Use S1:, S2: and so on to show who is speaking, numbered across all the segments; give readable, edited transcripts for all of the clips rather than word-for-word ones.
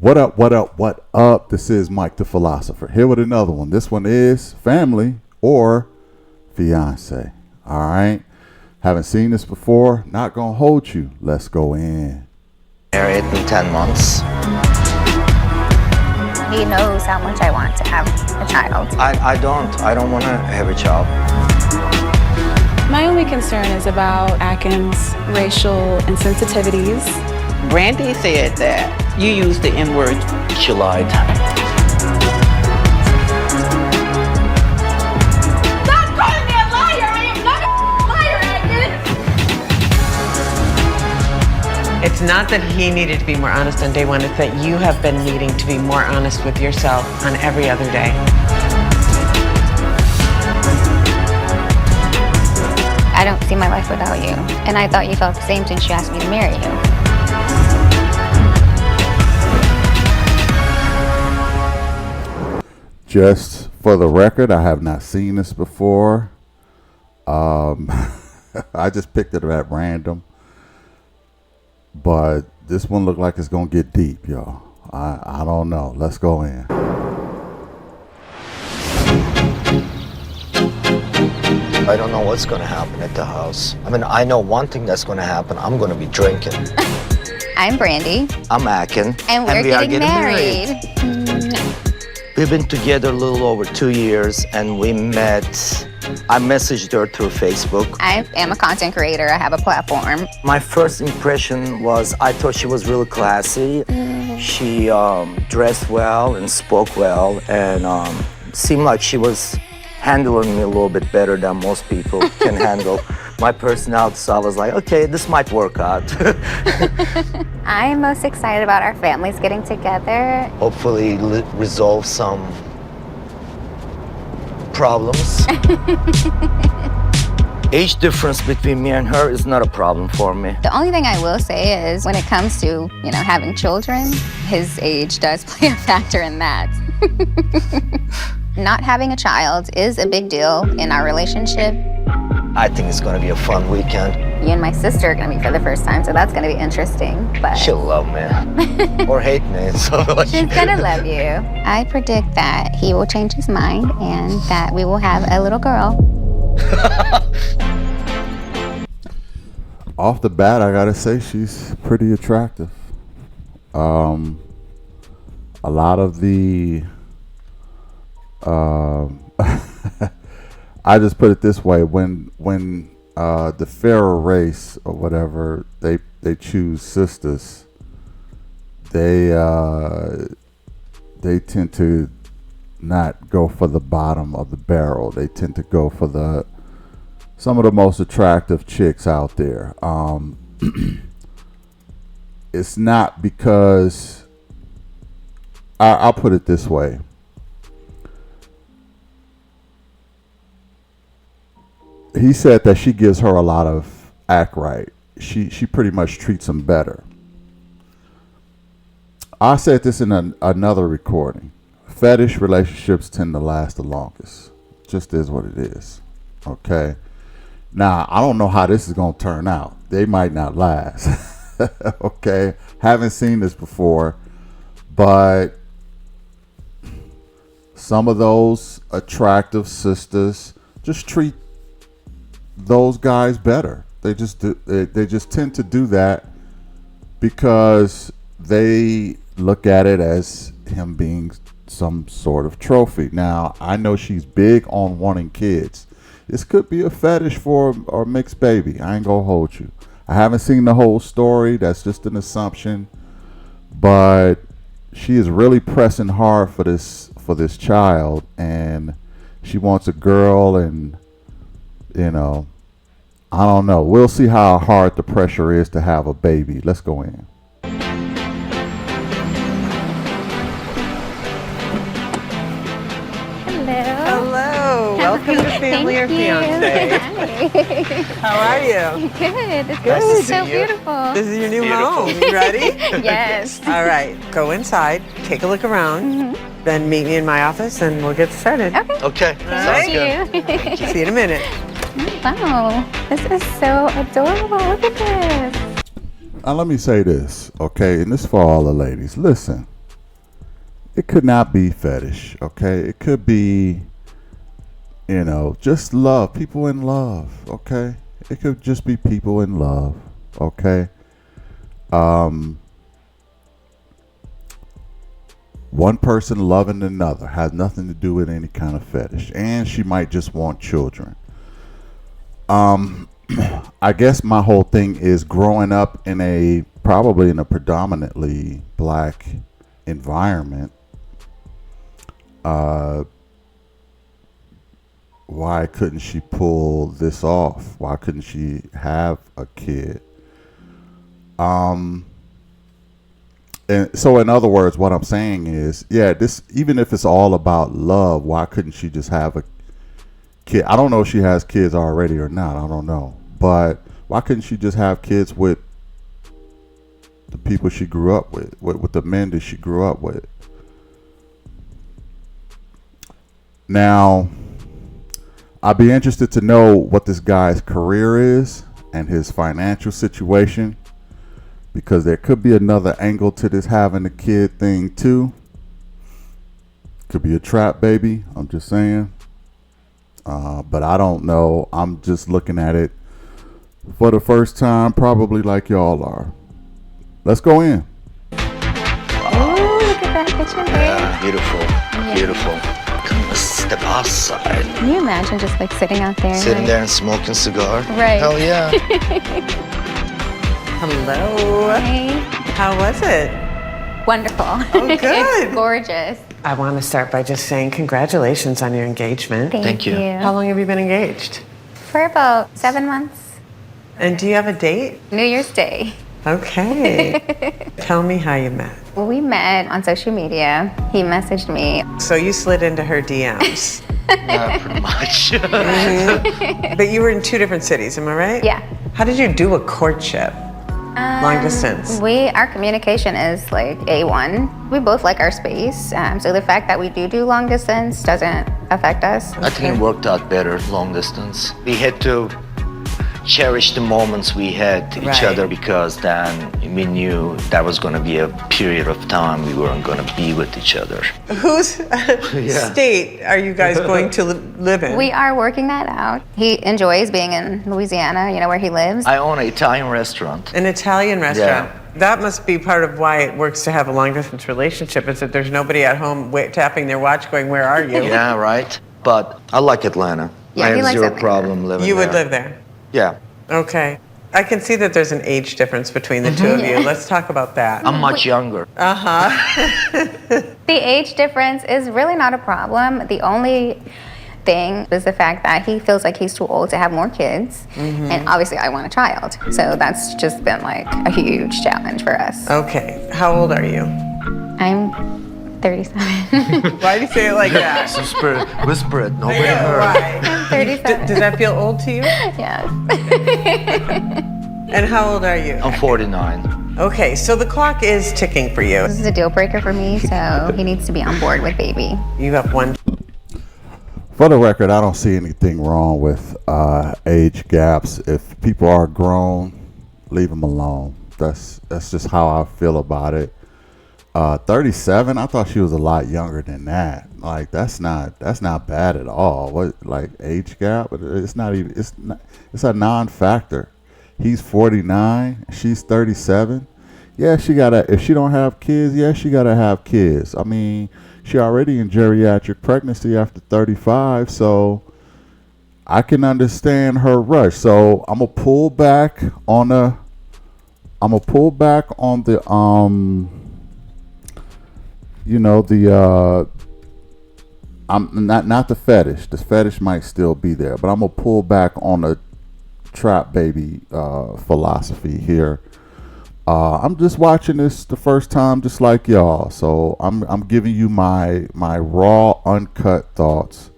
S1: What up, what up, what up? This is Mike the Philosopher. Here with another one. This one is Family or Fianc'e. All right. Haven't seen this before. Not going to hold you. Let's go in.
S2: Married in 10 months.
S3: He knows how much I want to have a child.
S2: I don't want to have a child.
S4: My only concern is about Atkins' racial insensitivities.
S5: Brandy said that you used the N-word.
S2: She lied.
S3: Stop calling me a liar! I am not a liar, Atkins!
S6: It's not that he needed to be more honest on day one, it's that you have been needing to be more honest with yourself on every other day.
S3: I don't see my life without you. And I thought you felt the same since you asked me to marry you.
S1: Just for the record, I have not seen this before. I just picked it at random. But this one looked like it's going to get deep, y'all. I don't know. Let's go in.
S2: I don't know what's going to happen at the house. I mean, I know one thing that's going to happen. I'm going to be drinking.
S3: I'm Brandy.
S2: I'm Akin.
S3: And we're
S2: we are
S3: getting married.
S2: We've been together a little over 2 years, and we met. I messaged her through Facebook.
S3: I am a content creator. I have a platform.
S2: My first impression was I thought she was really classy. She dressed well and spoke well, and seemed like she was handling me a little bit better than most people can handle my personality. So I was like, okay, this might work out.
S3: I'm most excited about our families getting together.
S2: Hopefully resolve some problems. Age difference between me and her is not a problem for me.
S3: The only thing I will say is when it comes to, having children, his age does play a factor in that. Not having a child is a big deal in our relationship.
S2: I think it's going to be a fun weekend.
S3: You and my sister are going to meet for the first time, so that's going to be interesting. But
S2: She'll love me. Or hate me. So
S3: she's going to love you. I predict that he will change his mind and that we will have a little girl.
S1: Off the bat, I got to say she's pretty attractive. A lot of the... I just put it this way: when the fairer race or whatever they choose sisters, they tend to not go for the bottom of the barrel. They tend to go for some of the most attractive chicks out there. It's not because I'll put it this way. He said that she gives her a lot of act right. She pretty much treats him better. I said this in another recording. Fetish relationships tend to last the longest. Just is what it is. Okay. Now, I don't know how this is going to turn out. They might not last. Okay. Haven't seen this before. But some of those attractive sisters just treat those guys better. They just tend to do that because they look at it as him being some sort of trophy. Now, I know she's big on wanting kids. This could be a fetish for a mixed baby. I ain't gonna hold you. I haven't seen the whole story. That's just an assumption. But she is really pressing hard for this child, and she wants a girl, and I don't know. We'll see how hard the pressure is to have a baby. Let's go in.
S6: Hello, welcome to Family or Fianc'e. How are you?
S3: Good. This
S6: Good.
S3: is so beautiful.
S6: This is your new home. You ready?
S3: Yes.
S6: All right, go inside, take a look around, then meet me in my office and we'll get started.
S3: Okay.
S2: Okay, sounds good.
S3: Thank you.
S6: See you in a minute.
S3: Wow, this is so adorable. Look at this.
S1: Let me say this, okay? And this is for all the ladies. Listen, it could not be fetish, okay? It could be, just love, people in love, okay? It could just be people in love, okay? One person loving another has nothing to do with any kind of fetish, and she might just want children. I guess my whole thing is growing up probably in a predominantly black environment. Why couldn't she pull this off? Why couldn't she have a kid? And so in other words, what I'm saying is, this, even if it's all about love, why couldn't she just have a kid? I don't know if she has kids already or not. I don't know. But why couldn't she just have kids with the people she grew up with the men that she grew up with? Now, I'd be interested to know what this guy's career is and his financial situation, because there could be another angle to this having a kid thing too. Could be a trap baby, I'm just saying. But I don't know. I'm just looking at it for the first time, probably like y'all are. Let's go in.
S3: Ooh, look at that picture there.
S2: Yeah, beautiful. Come on, step outside.
S3: Can you imagine just like sitting out there?
S2: Sitting there and smoking cigar.
S3: Right.
S2: Hell yeah.
S5: Hello.
S3: Hey.
S5: How was it?
S3: Wonderful.
S5: Oh, good.
S3: It's gorgeous.
S6: I want to start by just saying congratulations on your engagement.
S2: Thank you.
S6: How long have you been engaged?
S3: For about 7 months.
S6: And do you have a date?
S3: New Year's Day.
S6: Okay. Tell me how you met.
S3: Well, we met on social media. He messaged me.
S6: So you slid into her DMs.
S2: Yeah, pretty much.
S6: But you were in 2 different cities, am I right?
S3: Yeah.
S6: How did you do a courtship? Long distance?
S3: Our communication is like A1. We both like our space. So the fact that we do long distance doesn't affect us.
S2: I think it worked out better long distance. We had to cherish the moments we had each
S6: Right.
S2: other, because then we knew that was going to be a period of time we weren't going to be with each other.
S6: Whose state are you guys going to live in?
S3: We are working that out. He enjoys being in Louisiana, where he lives.
S2: I own an Italian restaurant.
S6: An Italian restaurant. That must be part of why it works to have a long distance relationship, is that there's nobody at home tapping their watch going, where are you?
S2: Yeah, right. But I like Atlanta.
S3: Yeah,
S2: I
S3: he
S2: have
S3: likes
S2: zero
S3: Atlanta.
S2: problem living
S6: You
S2: there.
S6: would live there?
S2: Yeah.
S6: Okay. I can see that there's an age difference between the two of you. Let's talk about that.
S2: I'm much younger.
S3: The age difference is really not a problem. The only thing is the fact that he feels like he's too old to have more kids. And obviously I want a child. So that's just been like a huge challenge for us.
S6: Okay. How old are you?
S3: I'm 37.
S6: Why do you say it like that?
S2: Whisper it. Nobody
S6: Yeah,
S2: heard.
S6: why?
S3: I'm 37.
S6: Does that feel old to you?
S3: Yes.
S6: And how old are you?
S2: I'm 49.
S6: Okay, so the clock is ticking for you.
S3: This is a deal breaker for me, so he needs to be on board with baby.
S6: You have one.
S1: For the record, I don't see anything wrong with age gaps. If people are grown, leave them alone. That's just how I feel about it. 37. I thought she was a lot younger than that. Like that's not bad at all. What, like, age gap? It's not even. It's a non-factor. He's 49. She's 37. Yeah, she gotta. If she don't have kids, yeah, she gotta have kids. I mean, she already in geriatric pregnancy after 35, so I can understand her rush. So I'm gonna pull back on the. I'm not the fetish. The fetish might still be there, but I'm gonna pull back on the trap baby philosophy here. I'm just watching this the first time, just like y'all. So I'm giving you my raw, uncut thoughts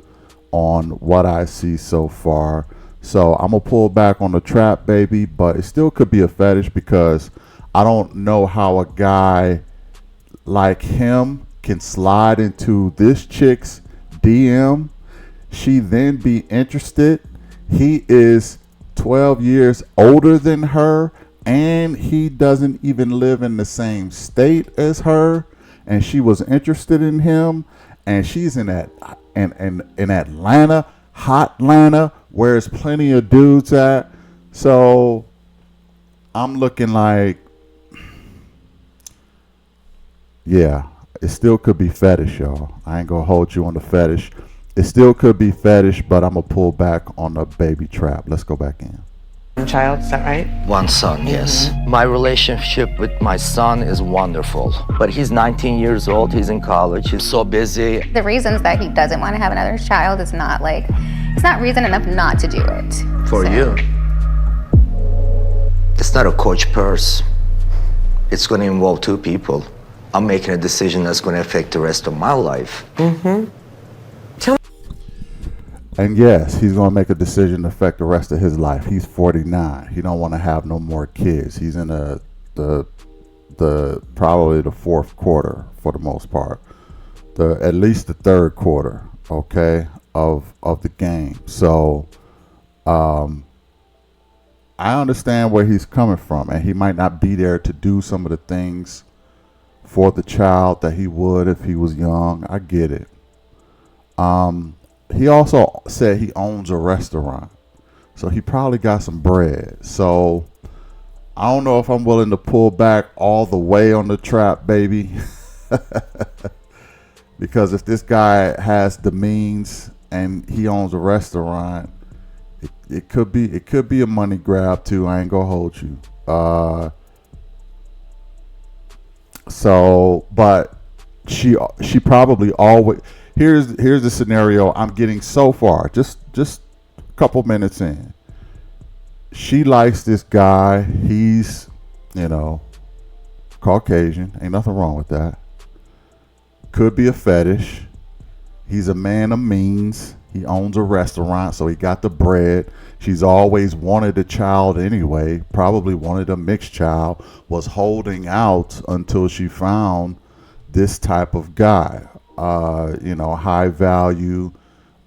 S1: on what I see so far. So I'm gonna pull back on the trap baby, but it still could be a fetish, because I don't know how a guy like him can slide into this chick's DM, she then be interested. He is 12 years older than her, and he doesn't even live in the same state as her, and she was interested in him, and she's in Atlanta, hot Atlanta, where there's plenty of dudes at. So I'm looking like, yeah, it still could be fetish, y'all. I ain't gonna hold you on the fetish. It still could be fetish, but I'm gonna pull back on the baby trap. Let's go back in.
S6: One child, is that right?
S2: One son, yes. My relationship with my son is wonderful, but he's 19 years old, he's in college, he's so busy.
S3: The reasons that he doesn't want to have another child is not like, it's not reason enough not to do it.
S2: For you, it's not a coach purse. It's gonna involve two people. I'm making a decision that's gonna affect the rest of my life.
S1: And yes, he's going to make a decision to affect the rest of his life. He's 49. He don't want to have no more kids. He's in the probably the fourth quarter for the most part. At least the third quarter, okay, of the game. So I understand where he's coming from, and he might not be there to do some of the things for the child that he would if he was young. I get it. He also said he owns a restaurant, so he probably got some bread. So I don't know if I'm willing to pull back all the way on the trap, baby. Because if this guy has the means and he owns a restaurant, it could be a money grab too. I ain't gonna hold you. So, but she probably always. Here's the scenario I'm getting so far. Just a couple minutes in. She likes this guy. He's, Caucasian. Ain't nothing wrong with that. Could be a fetish. He's a man of means. He owns a restaurant, so he got the bread. She's always wanted a child anyway. Probably wanted a mixed child. Was holding out until she found this type of guy. High value,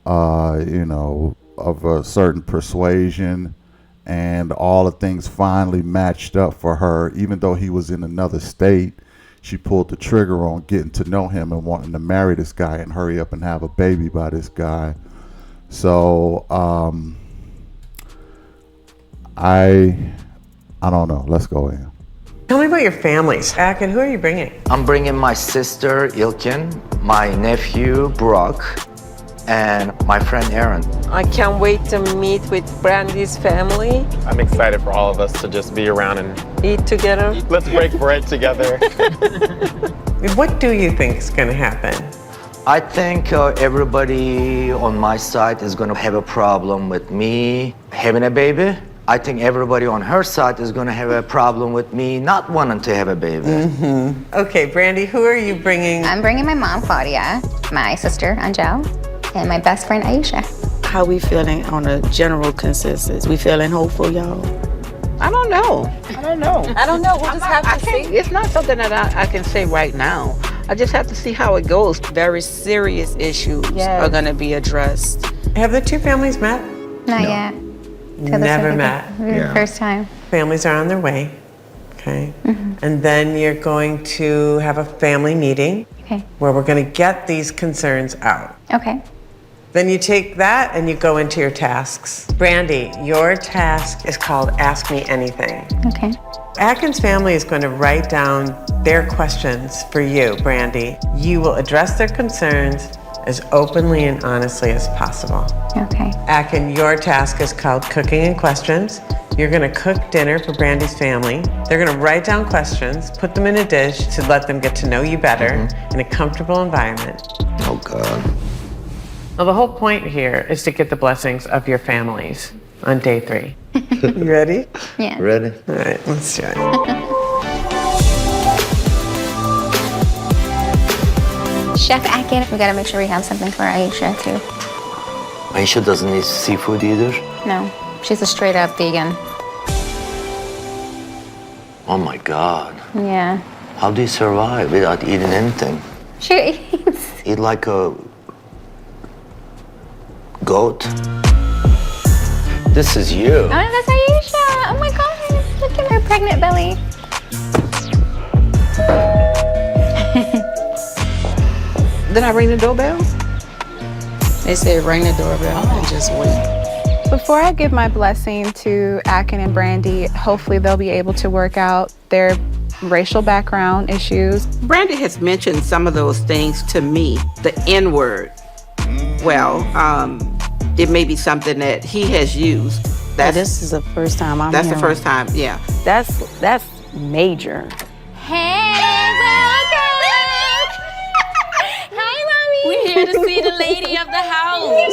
S1: of a certain persuasion, and all the things finally matched up for her. Even though he was in another state, she pulled the trigger on getting to know him and wanting to marry this guy and hurry up and have a baby by this guy. So, I don't know. Let's go in.
S6: Tell me about your families. Akin, who are you bringing?
S2: I'm bringing my sister, Ilkin, my nephew, Brock, and my friend, Aaron.
S7: I can't wait to meet with Brandy's family.
S8: I'm excited for all of us to just be around and
S7: eat together.
S8: Let's break bread together.
S6: What do you think is going to happen?
S2: I think everybody on my side is going to have a problem with me having a baby. I think everybody on her side is going to have a problem with me not wanting to have a baby.
S6: Okay, Brandy, who are you bringing?
S3: I'm bringing my mom, Claudia, my sister, Angel, and my best friend, Aisha.
S9: How we feeling on a general consensus? We feeling hopeful, y'all?
S5: I don't know.
S7: I don't know. We'll just have to see.
S5: It's not something that I can say right now. I just have to see how it goes.
S9: Very serious issues are going to be addressed.
S6: Have the two families met?
S3: Not yet.
S6: Never met.
S3: First time.
S6: Families are on their way. Okay. And then you're going to have a family meeting where we're going to get these concerns out.
S3: Okay.
S6: Then you take that and you go into your tasks. Brandy, your task is called Ask Me Anything.
S3: Okay.
S6: Akin's family is going to write down their questions for you, Brandy. You will address their concerns as openly and honestly as possible.
S3: Okay.
S6: Akin, your task is called Cooking and Questions. You're gonna cook dinner for Brandy's family. They're gonna write down questions, put them in a dish to let them get to know you better in a comfortable environment.
S2: Oh, God.
S6: Well, the whole point here is to get the blessings of your families on day 3. You ready?
S3: Yeah.
S2: Ready?
S6: All right, let's do it.
S3: Chef Akin, we gotta make sure we have something for Aisha too.
S2: Aisha doesn't eat seafood either?
S3: No, she's a straight up vegan.
S2: Oh my God.
S3: Yeah.
S2: How do you survive without eating anything?
S3: She eats.
S2: Eat like a goat? This is you.
S3: Oh, that's Aisha. Oh my God, look at her pregnant belly.
S5: Did I ring the doorbell?
S9: They said ring the doorbell and just wait.
S4: Before I give my blessing to Akin and Brandy, hopefully they'll be able to work out their racial background issues.
S10: Brandy has mentioned some of those things to me, the N-word. Well, it may be something that he has used.
S9: This is the first time I'm
S10: That's the
S9: hearing.
S10: first time, yeah.
S7: That's major.
S3: Hey, welcome! Hi, Mommy.
S9: We're here to see the lady of the house.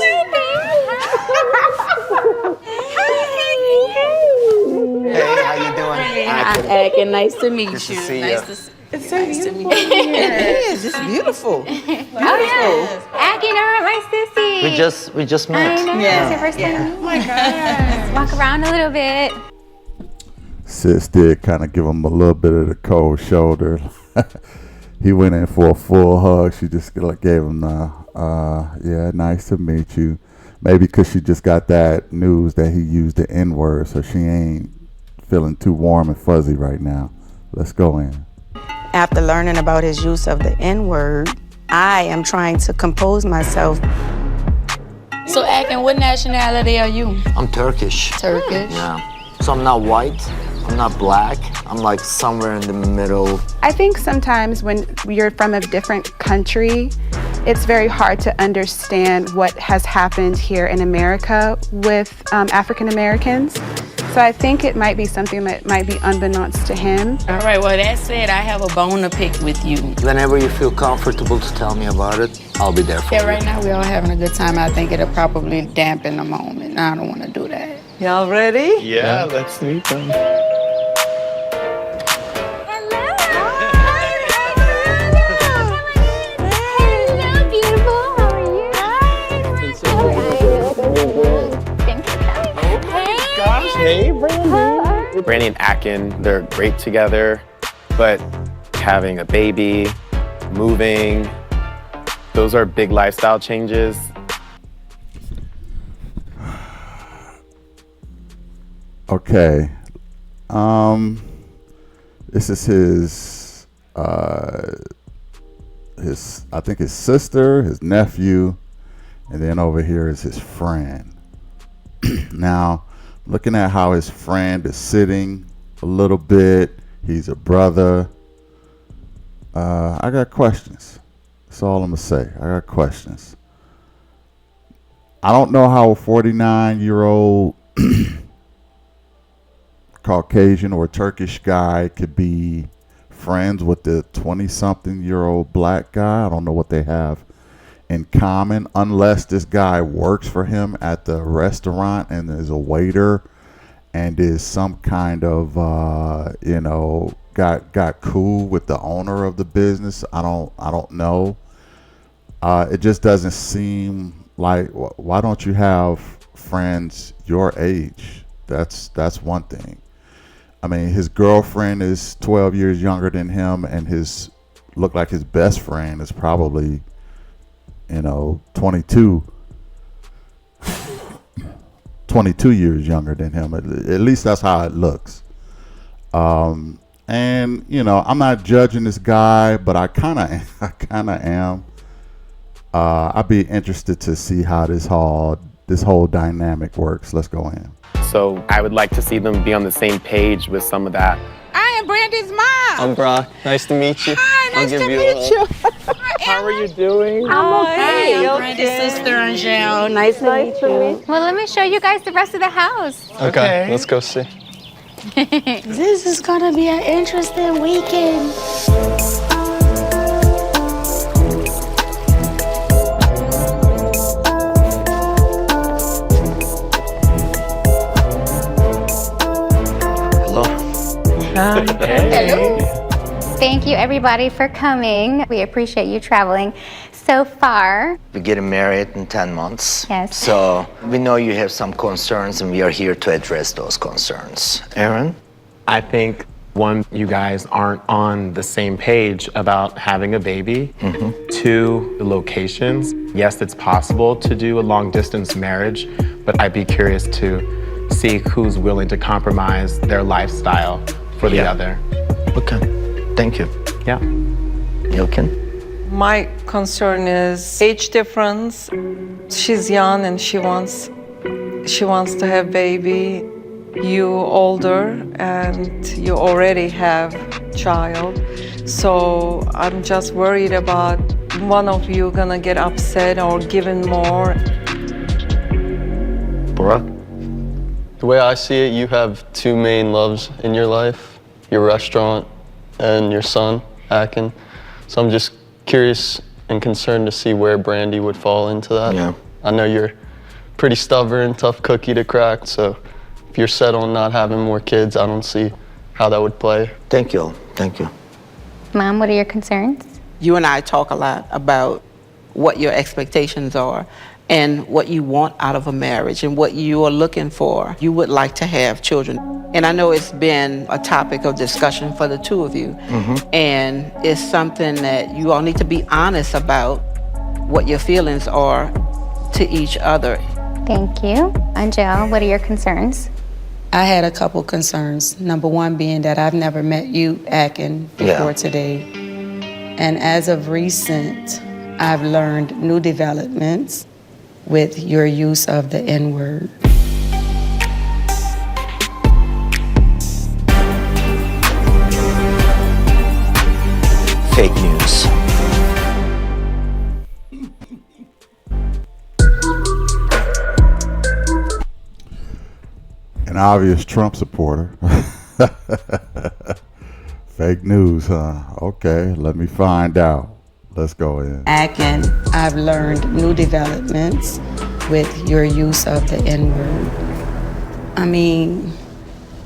S2: Hey, how you doing?
S9: Hi, Akin. Nice to meet
S2: Good to
S9: you.
S2: see
S9: nice
S2: you.
S9: to see
S5: It's so beautiful here. It is. It's beautiful.
S3: Oh, yeah. Akin, I met my sissy.
S2: We just
S3: I
S2: met.
S3: know.
S5: Yeah.
S3: It's your first time.
S5: Oh my God.
S3: Walk around a little bit.
S1: Sis did kind of give him a little bit of the cold shoulder. He went in for a full hug. She just gave him the, yeah, nice to meet you. Maybe because she just got that news that he used the N-word, so she ain't feeling too warm and fuzzy right now. Let's go in.
S9: After learning about his use of the N-word, I am trying to compose myself. So, Akin, what nationality are you?
S2: I'm Turkish.
S9: Turkish?
S2: Yeah. So I'm not white. I'm not black. I'm like somewhere in the middle.
S4: I think sometimes when you're from a different country, it's very hard to understand what has happened here in America with African Americans. So I think it might be something that might be unbeknownst to him.
S9: All right, well, that said, I have a bone to pick with you.
S2: Whenever you feel comfortable to tell me about it, I'll be there for you.
S9: Yeah, right now we're all having a good time. I think it'll probably dampen the moment. I don't want to do that.
S5: Y'all ready?
S8: Yeah, let's meet them.
S3: Hello, beautiful. How are you? Thanks for coming.
S8: Gosh, hey, Brandy. Brandy and Akin, they're great together, but having a baby, moving, those are big lifestyle changes.
S1: Okay. This is his I think his sister, his nephew, and then over here is his friend. Now, looking at how his friend is sitting a little bit, he's a brother. I got questions. That's all I'm gonna say. I got questions. I don't know how a 49-year-old Caucasian or Turkish guy could be friends with the 20-something-year-old black guy. I don't know what they have in common, unless this guy works for him at the restaurant and is a waiter and is some kind of got cool with the owner of the business. I don't know. It just doesn't seem like, why don't you have friends your age? That's one thing. I mean, his girlfriend is 12 years younger than him, and his best friend is probably 22 years younger than him. At least that's how it looks. And I'm not judging this guy, but I kind of am. I'd be interested to see how this whole dynamic works. Let's go in.
S8: So I would like to see them be on the same page with some of that.
S5: I am Brandy's mom.
S8: I'm Brock. Nice to meet you.
S5: Hi, nice to meet you.
S8: How are you doing?
S9: Hey, I'm Brandy's sister, Angel. Nice to meet you.
S3: Well, let me show you guys the rest of the house.
S8: Okay, let's go see.
S9: This is gonna be an interesting weekend.
S3: Hello. Thank you, everybody, for coming. We appreciate you traveling so far.
S2: We're getting married in 10 months.
S3: Yes.
S2: So we know you have some concerns, and we are here to address those concerns. Aaron?
S8: I think, one, you guys aren't on the same page about having a baby. Two, the locations. Yes, it's possible to do a long-distance marriage, but I'd be curious to see who's willing to compromise their lifestyle for the other.
S2: Okay. Thank you.
S8: Yeah.
S2: Yilkin?
S7: My concern is age difference. She's young and she wants to have baby. You older and you already have child. So I'm just worried about one of you gonna get upset or giving more.
S2: Brooke?
S11: The way I see it, you have two main loves in your life, your restaurant and your son, Akin. So I'm just curious and concerned to see where Brandy would fall into that.
S2: Yeah.
S11: I know you're pretty stubborn, tough cookie to crack, so if you're set on not having more kids, I don't see how that would play.
S2: Thank you. Thank you.
S3: Mom, what are your concerns?
S10: You and I talk a lot about what your expectations are and what you want out of a marriage and what you are looking for. You would like to have children. And I know it's been a topic of discussion for the two of you. And it's something that you all need to be honest about what your feelings are to each other.
S3: Thank you. Angel, what are your concerns?
S9: I had a couple concerns. Number one being that I've never met you, Akin, before today. And as of recent, I've learned new developments with your use of the N-word.
S2: Fake news.
S1: An obvious Trump supporter. Fake news, huh? Okay, let me find out. Let's go in.
S9: Akin, I've learned new developments with your use of the N-word. I mean,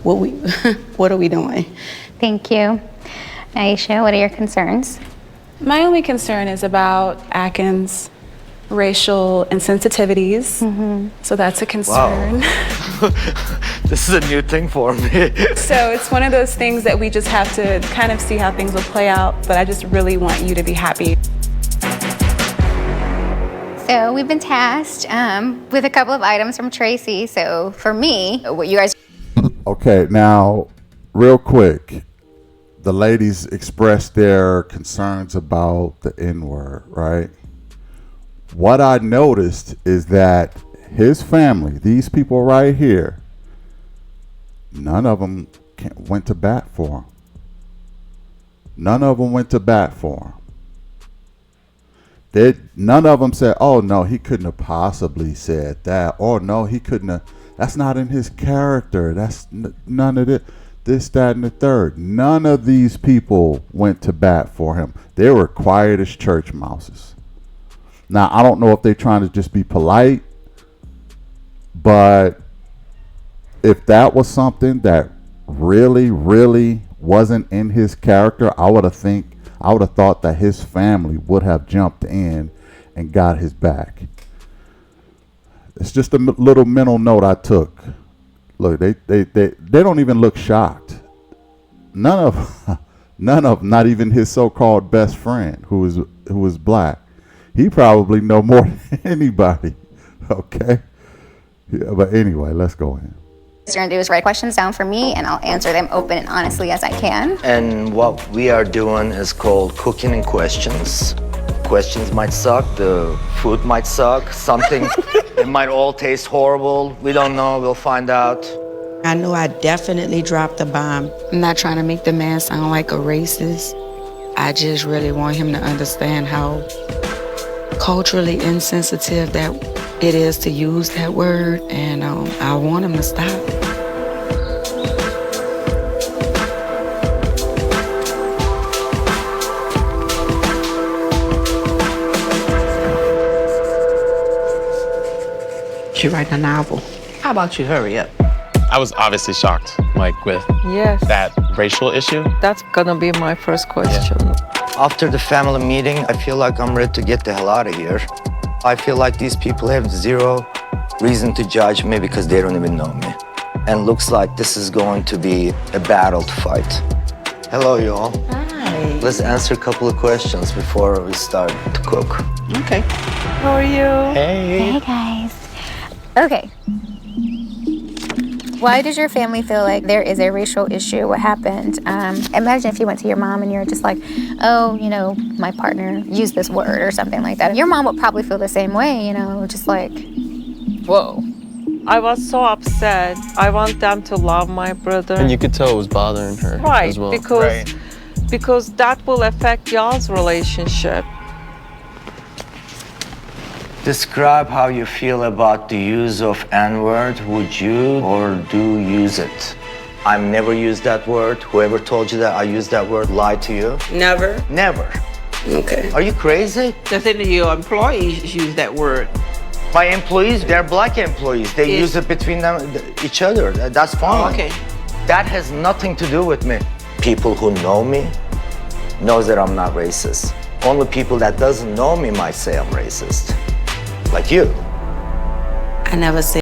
S9: what are we doing?
S3: Thank you. Aisha, what are your concerns?
S4: My only concern is about Akin's racial insensitivities. So that's a concern.
S2: Wow. This is a new thing for me.
S4: So it's one of those things that we just have to kind of see how things will play out, but I just really want you to be happy.
S3: So we've been tasked with a couple of items from Tracy. So for me, what you guys...
S1: Okay, now, real quick. The ladies expressed their concerns about the N-word, right? What I noticed is that his family, these people right here, none of them went to bat for him. None of them went to bat for him. None of them said, oh, no, he couldn't have possibly said that. Or, no, he couldn't have. That's not in his character. That's none of it. This, that, and the third. None of these people went to bat for him. They were quiet as church mouses. Now, I don't know if they're trying to just be polite, but if that was something that really, really wasn't in his character, I would have thought that his family would have jumped in and got his back. It's just a little mental note I took. Look, they don't even look shocked. None of, not even his so-called best friend who is black. He probably know more than anybody. Okay. Yeah, but anyway, let's go in.
S3: What you're gonna do is write questions down for me, and I'll answer them open and honestly as I can.
S2: And what we are doing is called cooking in questions. Questions might suck, the food might suck, something, it might all taste horrible. We don't know, we'll find out.
S9: I know I definitely dropped the bomb. I'm not trying to make the man sound like a racist. I just really want him to understand how culturally insensitive that it is to use that word, and I want him to stop.
S10: You're writing a novel. How about you hurry up?
S8: I was obviously shocked, like with
S7: Yes.
S8: that racial issue.
S7: That's gonna be my first question.
S2: After the family meeting, I feel like I'm ready to get the hell out of here. I feel like these people have zero reason to judge me because they don't even know me. And looks like this is going to be a battle to fight. Hello, y'all.
S10: Hi.
S2: Let's answer a couple of questions before we start to cook.
S10: Okay.
S7: How are you?
S8: Hey.
S3: Hey guys. Okay. Why does your family feel like there is a racial issue? What happened? Imagine if you went to your mom and you're just like, oh, you know, my partner used this word or something like that. Your mom would probably feel the same way, you know, just like, whoa.
S7: I was so upset. I want them to love my brother.
S11: And you could tell it was bothering her
S7: Right,
S11: as well.
S7: because that will affect y'all's relationship.
S2: Describe how you feel about the use of N-word. Would you or do use it? I've never used that word. Whoever told you that I used that word lied to you.
S10: Never?
S2: Never.
S10: Okay.
S2: Are you crazy?
S10: Does any of your employees use that word?
S2: My employees, they're black employees. They use it between them, each other. That's fine.
S10: Oh, okay.
S2: That has nothing to do with me. People who know me knows that I'm not racist. Only people that doesn't know me might say I'm racist. Like you.
S9: I never said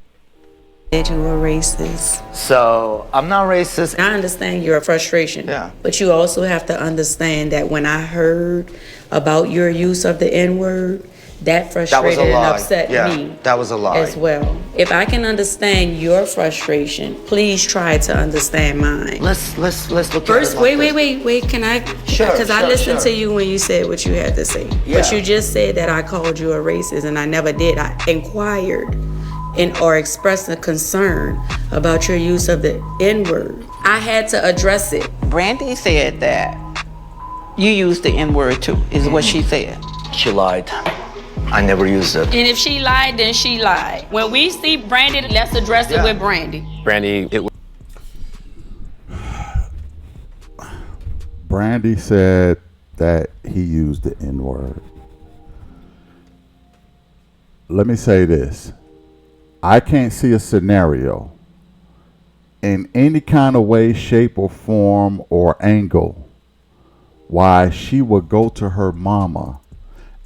S9: you were racist.
S2: So, I'm not racist.
S9: I understand your frustration.
S2: Yeah.
S9: But you also have to understand that when I heard about your use of the N-word, that frustrated and upset me.
S2: That was a lie.
S9: As well. If I can understand your frustration, please try to understand mine.
S2: Let's look
S9: First,
S2: at it.
S9: wait. Can I?
S2: Sure.
S9: Because I listened to you when you said what you had to say.
S2: Yeah.
S9: But you just said that I called you a racist, and I never did. I inquired or expressed a concern about your use of the N-word. I had to address it.
S5: Brandy said that you used the N-word too, is what she said.
S2: She lied. I never used it.
S12: And if she lied, then she lied. When we see Brandy, let's address it with Brandy.
S8: Brandy,
S1: Brandy said that he used the N-word. Let me say this. I can't see a scenario in any kind of way, shape, or form or angle why she would go to her mama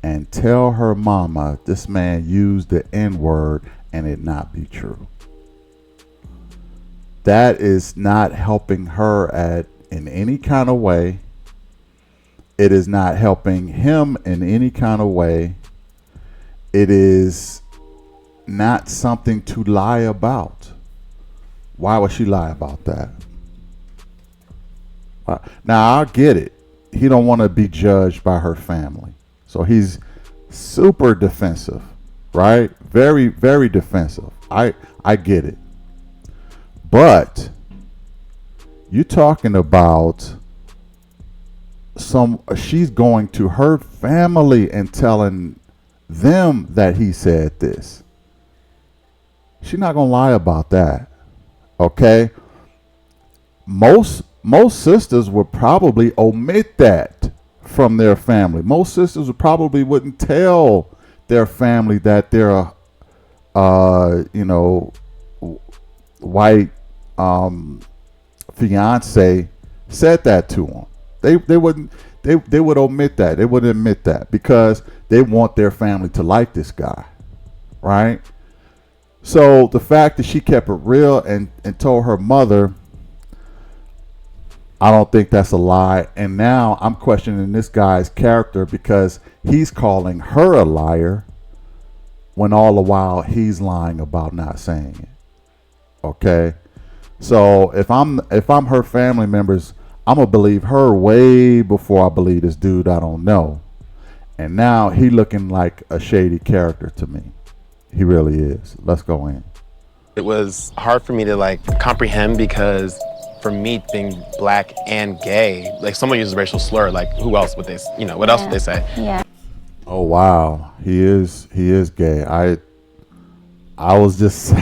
S1: and tell her mama this man used the N-word and it not be true. That is not helping her in any kind of way. It is not helping him in any kind of way. It is not something to lie about. Why would she lie about that? Now, I get it. He don't want to be judged by her family. So he's super defensive, right? Very, very defensive. I get it. But you're talking about she's going to her family and telling them that he said this. She's not going to lie about that. Okay? Most sisters would probably omit that from their family. Most sisters probably wouldn't tell their family that their white fiance said that to them. They wouldn't. They would omit that. They wouldn't admit that because they want their family to like this guy, right? So the fact that she kept it real and told her mother, I don't think that's a lie. And now I'm questioning this guy's character because he's calling her a liar when all the while he's lying about not saying it. Okay? So if I'm her family members, I'm gonna believe her way before I believe this dude I don't know. And now he looking like a shady character to me. He really is. Let's go in.
S8: it was hard for me to comprehend because for me being black and gay, someone uses a racial slur, who else would they, what else would they say?
S3: Yeah.
S1: Oh wow, he is gay. I was just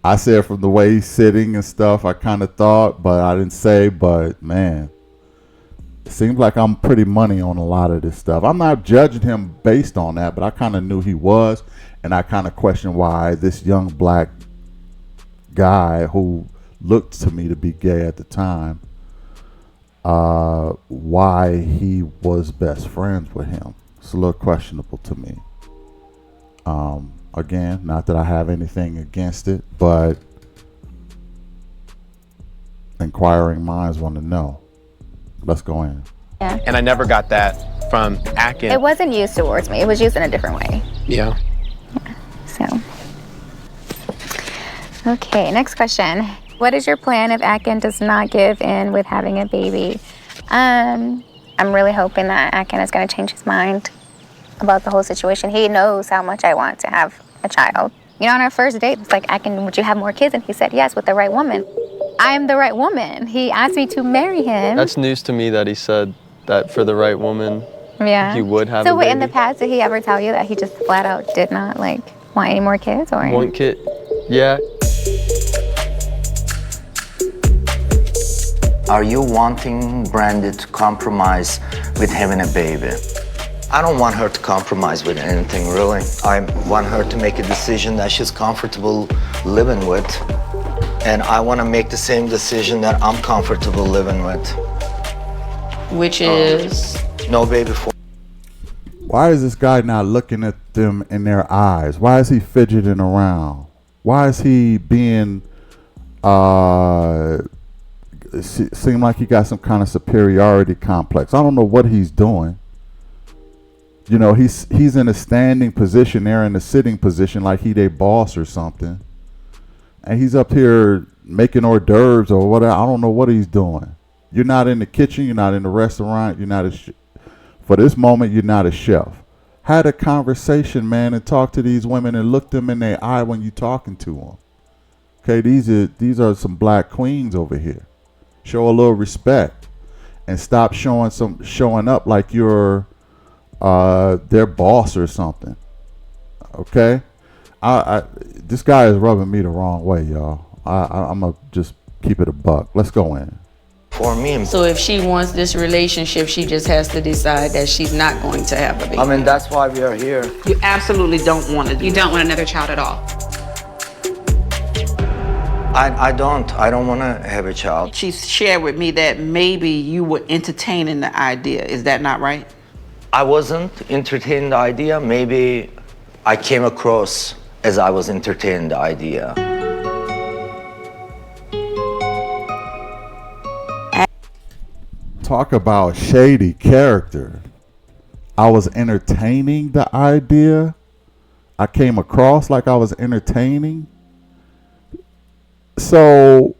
S1: I said from the way he's sitting and stuff, I kind of thought, but I didn't say. But man, it seems like I'm pretty money on a lot of this stuff. I'm not judging him based on that, but I kind of knew he was, and I kind of questioned why this young black guy who looked to me to be gay at the time, why he was best friends with him. It's a little questionable to me. Again, not that I have anything against it, but inquiring minds want to know. Let's go in.
S3: Yeah.
S8: And I never got that from Akin.
S3: It wasn't used towards me. It was used in a different way.
S8: Yeah.
S3: So Okay, next question. What is your plan if Akin does not give in with having a baby? I'm really hoping that Akin is going to change his mind about the whole situation. He knows how much I want to have a child. You know, on our first date, it's like, Akin, would you have more kids? And he said yes, with the right woman. I am the right woman. He asked me to marry him.
S11: That's news to me that he said that for the right woman,
S3: Yeah.
S11: he would have
S3: So
S11: a
S3: wait,
S11: baby.
S3: in the past, did he ever tell you that he just flat out did not like want any more kids, or?
S11: One kid, yeah.
S2: Are you wanting Brandy to compromise with having a baby? I don't want her to compromise with anything, really. I want her to make a decision that she's comfortable living with. And I want to make the same decision that I'm comfortable living with.
S5: Which is?
S2: No baby for.
S1: Why is this guy not looking at them in their eyes? Why is he fidgeting around? Why is he being, seem like he got some kind of superiority complex? I don't know what he's doing. You know, he's in a standing position, they're in a sitting position like he their boss or something. And he's up here making hors d'oeuvres or whatever. I don't know what he's doing. You're not in the kitchen, you're not in the restaurant, you're not for this moment, you're not a chef. Had a conversation, man, and talk to these women and look them in their eye when you're talking to them. Okay, these are some black queens over here. Show a little respect and stop showing up like you're their boss or something. Okay, this guy is rubbing me the wrong way, y'all. I'm gonna just keep it a buck. Let's go in.
S2: For me.
S5: So if she wants this relationship, she just has to decide that she's not going to have a baby.
S2: I mean, that's why we are here.
S10: You absolutely don't want to do
S4: You don't want another child at all.
S2: I don't want to have a child.
S10: She shared with me that maybe you were entertaining the idea. Is that not right?
S2: I wasn't entertaining the idea. Maybe I came across as I was entertaining the idea.
S1: Talk about shady character. I was entertaining the idea. I came across like I was entertaining. So,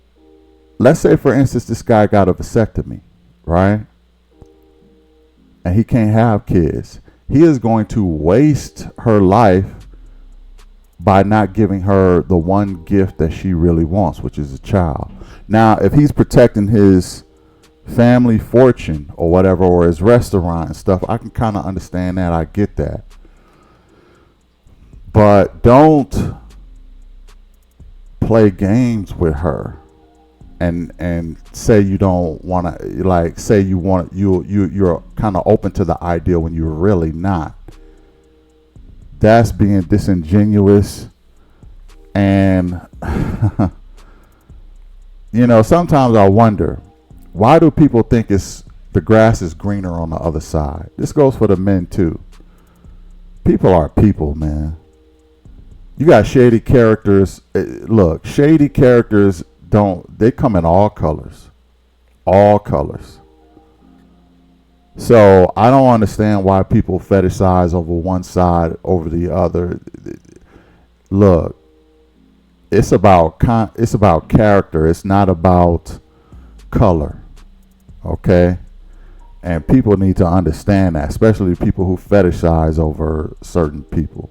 S1: let's say, for instance, this guy got a vasectomy, right? And he can't have kids. He is going to waste her life by not giving her the one gift that she really wants, which is a child. Now, if he's protecting his family fortune or whatever, or his restaurant and stuff, I can kind of understand that. I get that. But don't play games with her and say you don't want to, like, say you want, you're kind of open to the idea when you're really not. That's being disingenuous. And you know, sometimes I wonder, why do people think the grass is greener on the other side? This goes for the men too. People are people, man. You got shady characters. Look, shady characters they come in all colors. All colors. So I don't understand why people fetishize over one side over the other. Look, it's about character. It's not about color. Okay? And people need to understand that, especially people who fetishize over certain people.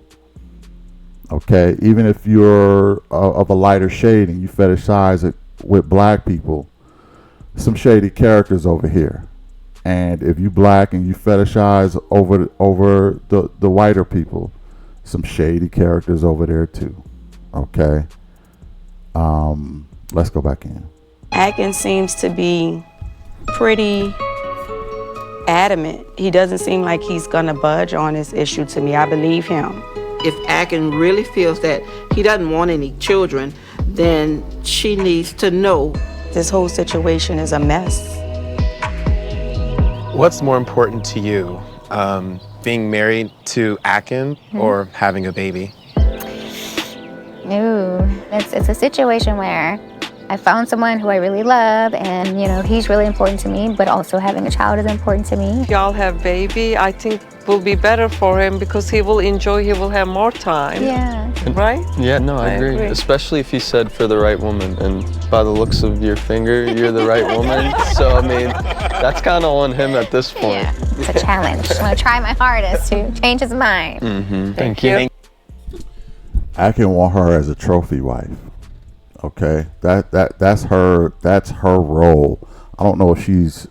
S1: Okay? Even if you're of a lighter shade and you fetishize it with black people, some shady characters over here. And if you black and you fetishize over the whiter people, some shady characters over there too. Okay? Let's go back in.
S13: Akin seems to be pretty adamant. He doesn't seem like he's gonna budge on this issue to me. I believe him.
S10: If Akin really feels that he doesn't want any children, then she needs to know.
S13: This whole situation is a mess.
S8: What's more important to you, being married to Akin or having a baby?
S3: Ooh, it's a situation where I found someone who I really love, and you know, he's really important to me, but also having a child is important to me.
S7: Y'all have baby. I think will be better for him because he will enjoy, he will have more time.
S3: Yeah.
S7: Right?
S11: Yeah, no, I agree. Especially if you said for the right woman. And by the looks of your finger, you're the right woman. So, I mean, that's kind of on him at this point.
S3: Yeah. It's a challenge. I'm going to try my hardest to change his mind.
S11: Mm-hmm.
S7: Thank you.
S1: I can want her as a trophy wife. Okay, that's her role. I don't know if she's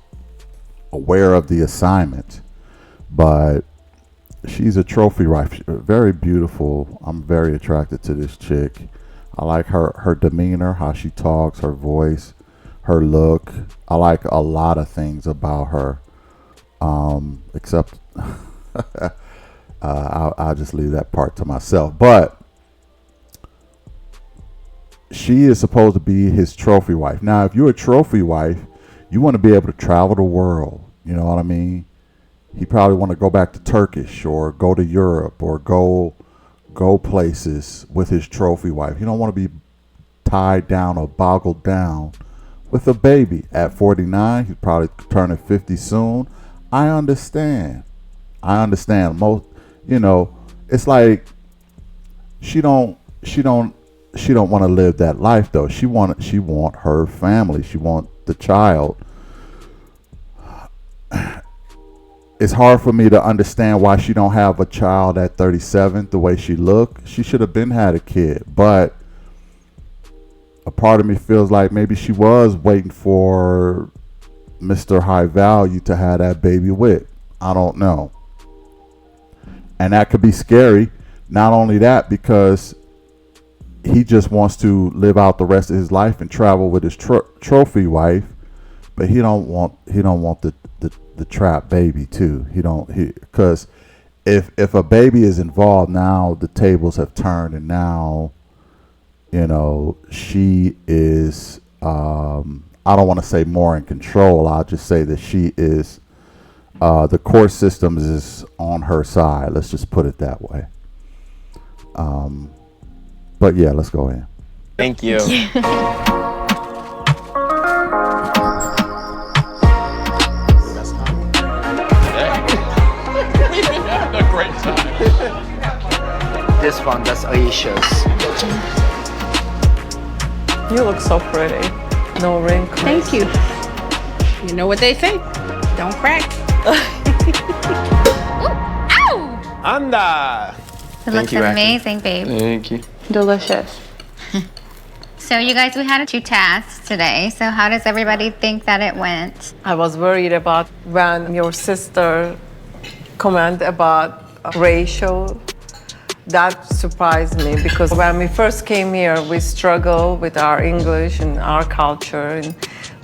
S1: aware of the assignment, but she's a trophy wife. Very beautiful. I'm very attracted to this chick. I like her demeanor, how she talks, her voice, her look. I like a lot of things about her. Except I'll just leave that part to myself. But she is supposed to be his trophy wife. Now, if you're a trophy wife, you want to be able to travel the world. You know what I mean? He probably want to go back to Turkish or go to Europe or go places with his trophy wife. You don't want to be tied down or boggled down with a baby. At 49, he's probably turning 50 soon. I understand. Most, it's like she don't want to live that life though. She want her family. She want the child. It's hard for me to understand why she don't have a child at 37 the way she look. She should have been had a kid, but a part of me feels like maybe she was waiting for Mr. High Value to have that baby with. I don't know. And that could be scary. Not only that, because he just wants to live out the rest of his life and travel with his trophy wife, but he don't want the trap baby too. Because if a baby is involved, now the tables have turned, and now she is I don't want to say more in control. I'll just say that she is the court system is on her side. Let's just put it that way. But yeah, let's go in.
S8: Thank you.
S11: A great time.
S2: This one, that's Aisha's.
S7: You look so pretty. No wrinkles.
S5: Thank you. You know what they say? Don't crack.
S8: Anda.
S3: It looks amazing, babe.
S11: Thank you.
S7: Delicious.
S3: So you guys, we had 2 tasks today. So how does everybody think that it went?
S7: I was worried about when your sister commented about ratio. That surprised me because when we first came here, we struggled with our English and our culture,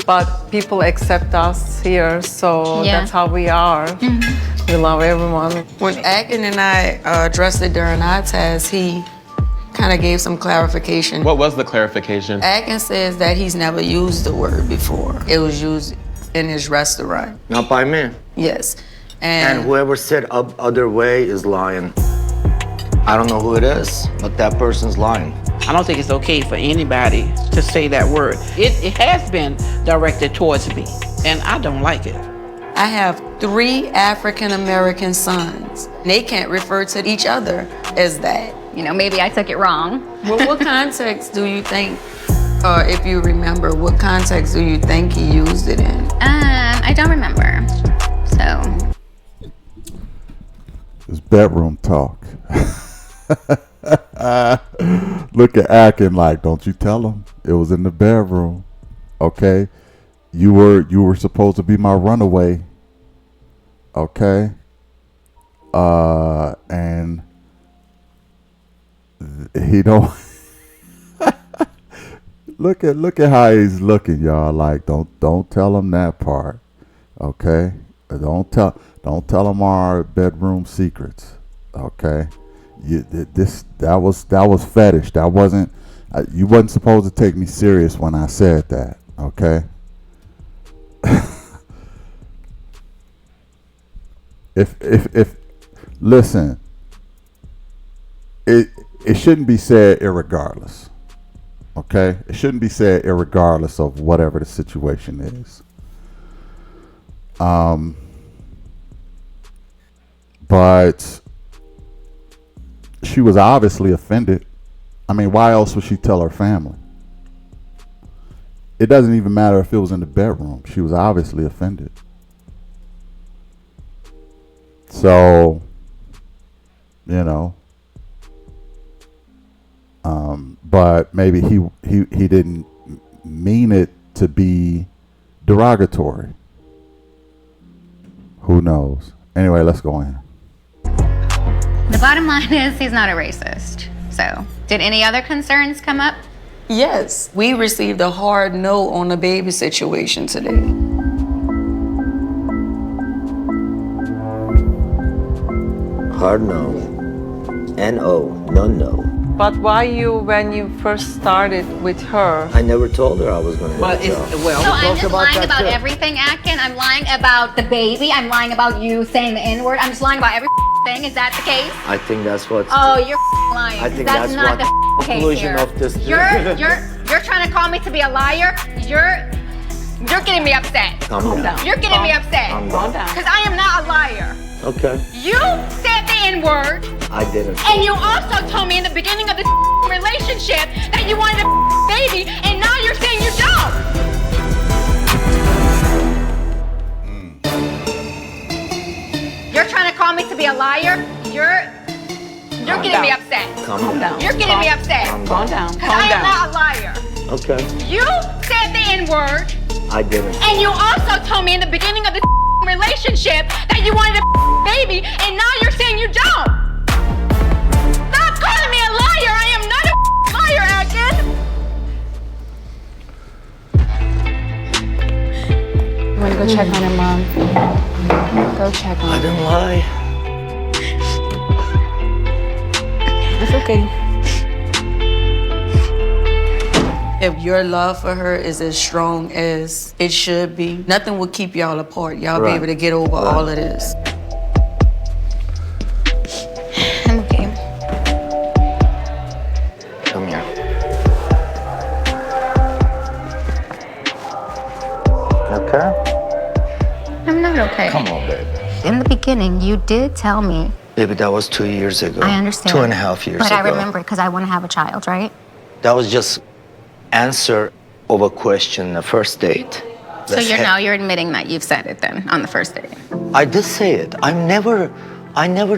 S7: but people accept us here, so that's how we are. We love everyone.
S9: When Akin and I addressed it during our test, he kind of gave some clarification.
S8: What was the clarification?
S9: Akin says that he's never used the word before. It was used in his restaurant.
S2: Not by me.
S9: Yes.
S2: And whoever said other way is lying. I don't know who it is, but that person's lying.
S10: I don't think it's okay for anybody to say that word. It has been directed towards me, and I don't like it.
S9: I have 3 African American sons. They can't refer to each other as that.
S3: Maybe I took it wrong.
S9: Well, what context do you think, if you remember, what context do you think he used it in?
S3: I don't remember. So.
S1: It's bedroom talk. Look at Akin like, don't you tell him it was in the bedroom, okay? You were supposed to be my runaway, okay? And he don't look at how he's looking, y'all. Like, don't tell him that part, okay? Don't tell him our bedroom secrets, okay? That was fetish. That wasn't. You wasn't supposed to take me serious when I said that, okay? if listen, it shouldn't be said irregardless, okay? It shouldn't be said irregardless of whatever the situation is. But she was obviously offended. I mean, why else would she tell her family? It doesn't even matter if it was in the bedroom. She was obviously offended. So, you know, but maybe he didn't mean it to be derogatory. Who knows? Anyway, let's go in.
S3: The bottom line is he's not a racist. So, did any other concerns come up?
S13: Yes, we received a hard no on the baby situation today.
S2: Hard no. N-O, no.
S7: But why when you first started with her?
S2: I never told her I was going to have a child.
S3: So I'm just lying about everything, Atkin. I'm lying about the baby. I'm lying about you saying the N-word. I'm just lying about every thing. Is that the case?
S2: I think that's what.
S3: Oh, you're lying.
S2: I think
S3: that's not
S2: what
S3: the case
S2: conclusion
S3: here.
S2: of this.
S3: You're trying to call me to be a liar. You're getting me upset.
S2: Calm down.
S3: You're getting me upset.
S2: Calm down.
S3: Because I am not a liar.
S2: Okay.
S3: You said the N-word.
S2: I didn't.
S3: And you also told me in the beginning of the relationship that you wanted a baby, and now you're saying you don't. You're trying to call me to be a liar. You're getting me upset.
S2: Calm down.
S3: You're getting me upset.
S13: Calm down.
S3: Because I am not a liar.
S2: Okay.
S3: You said the N-word.
S2: I didn't.
S3: And you also told me in the beginning of the relationship that you wanted a baby, and now you're saying you don't. Stop calling me a liar. I am not a liar, Atkin.
S4: You want to go check on her, Mom? Go check on her.
S2: I didn't lie.
S4: It's okay.
S13: If your love for her is as strong as it should be, nothing will keep y'all apart. Y'all be able to get over all of this.
S3: I'm okay.
S2: Come here. Okay?
S3: I'm not okay.
S2: Come on, baby.
S3: In the beginning, you did tell me.
S2: Baby, that was 2 years ago.
S3: I understand.
S2: 2.5 years
S3: but
S2: ago.
S3: I remember because I want to have a child, right?
S2: That was just answer of a question, a first date.
S3: So you're admitting that you've said it then on the first date.
S2: I did say it. I never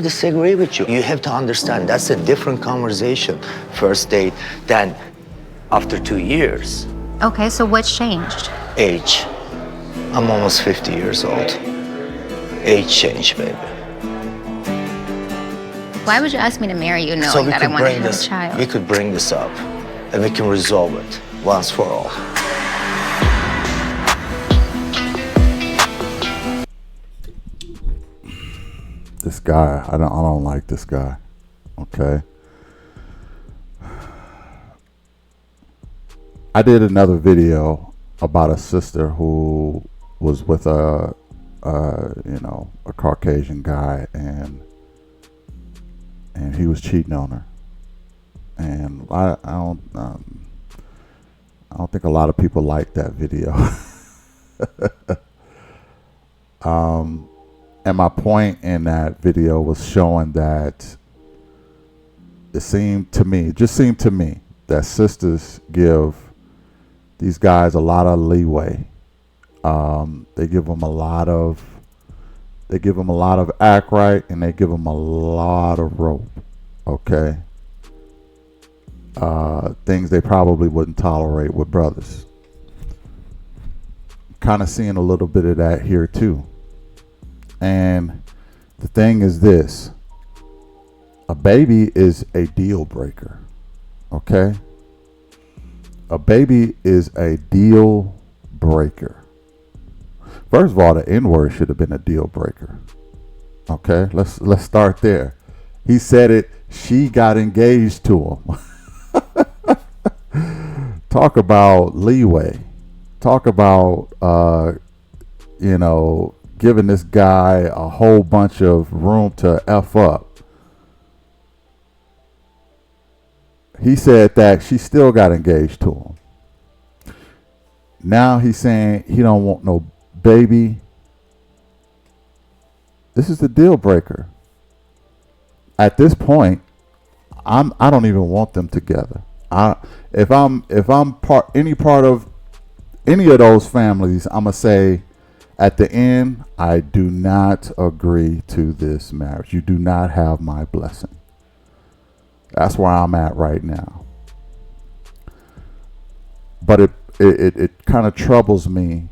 S2: disagree with you. You have to understand that's a different conversation, first date, than after 2 years.
S3: Okay, so what's changed?
S2: Age. I'm almost 50 years old. Age change, baby.
S3: Why would you ask me to marry you knowing that I want to have a child?
S2: We could bring this up and we can resolve it once for all.
S1: This guy, I don't like this guy. Okay. I did another video about a sister who was with a Caucasian guy, and he was cheating on her. And I don't think a lot of people like that video. And my point in that video was showing that it just seemed to me that sisters give these guys a lot of leeway. They give them a lot of act right, and they give them a lot of rope. Okay. Things they probably wouldn't tolerate with brothers. Kind of seeing a little bit of that here too. And the thing is this: a baby is a deal breaker. Okay? A baby is a deal breaker. First of all, the N-word should have been a deal breaker. Okay? Let's start there. He said it, she got engaged to him. Talk about leeway. Talk about giving this guy a whole bunch of room to F up. He said that she still got engaged to him. Now he's saying he don't want no baby. This is the deal breaker. at this point, I don't even want them together. If I'm any part of any of those families, I'm gonna say at the end, I do not agree to this marriage. You do not have my blessing. That's where I'm at right now. But it kind of troubles me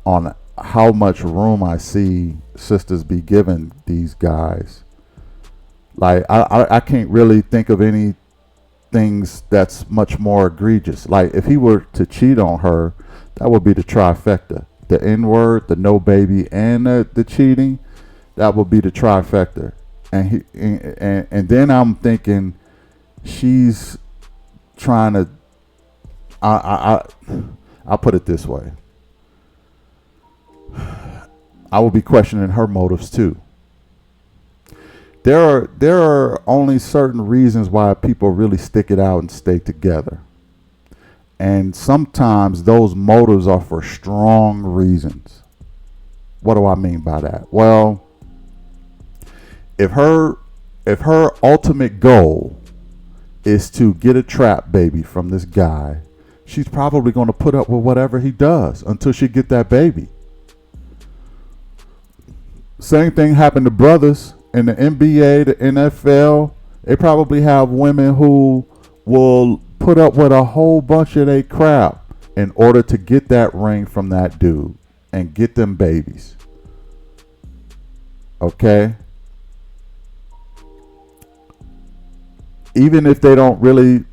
S1: on how much room I see sisters be giving these guys. Like I can't really think of any things that's much more egregious. Like if he were to cheat on her, that would be the trifecta. The N-word, the no baby, and the cheating, that would be the trifecta. And then I'm thinking she's trying to. I'll put it this way. I will be questioning her motives too. There are only certain reasons why people really stick it out and stay together. And sometimes those motives are for strong reasons. What do I mean by that? Well, if her ultimate goal is to get a trap baby from this guy, she's probably going to put up with whatever he does until she get that baby. Same thing happened to brothers in the NBA, the NFL. They probably have women who will put up with a whole bunch of their crap in order to get that ring from that dude and get them babies. Okay? Even if they don't really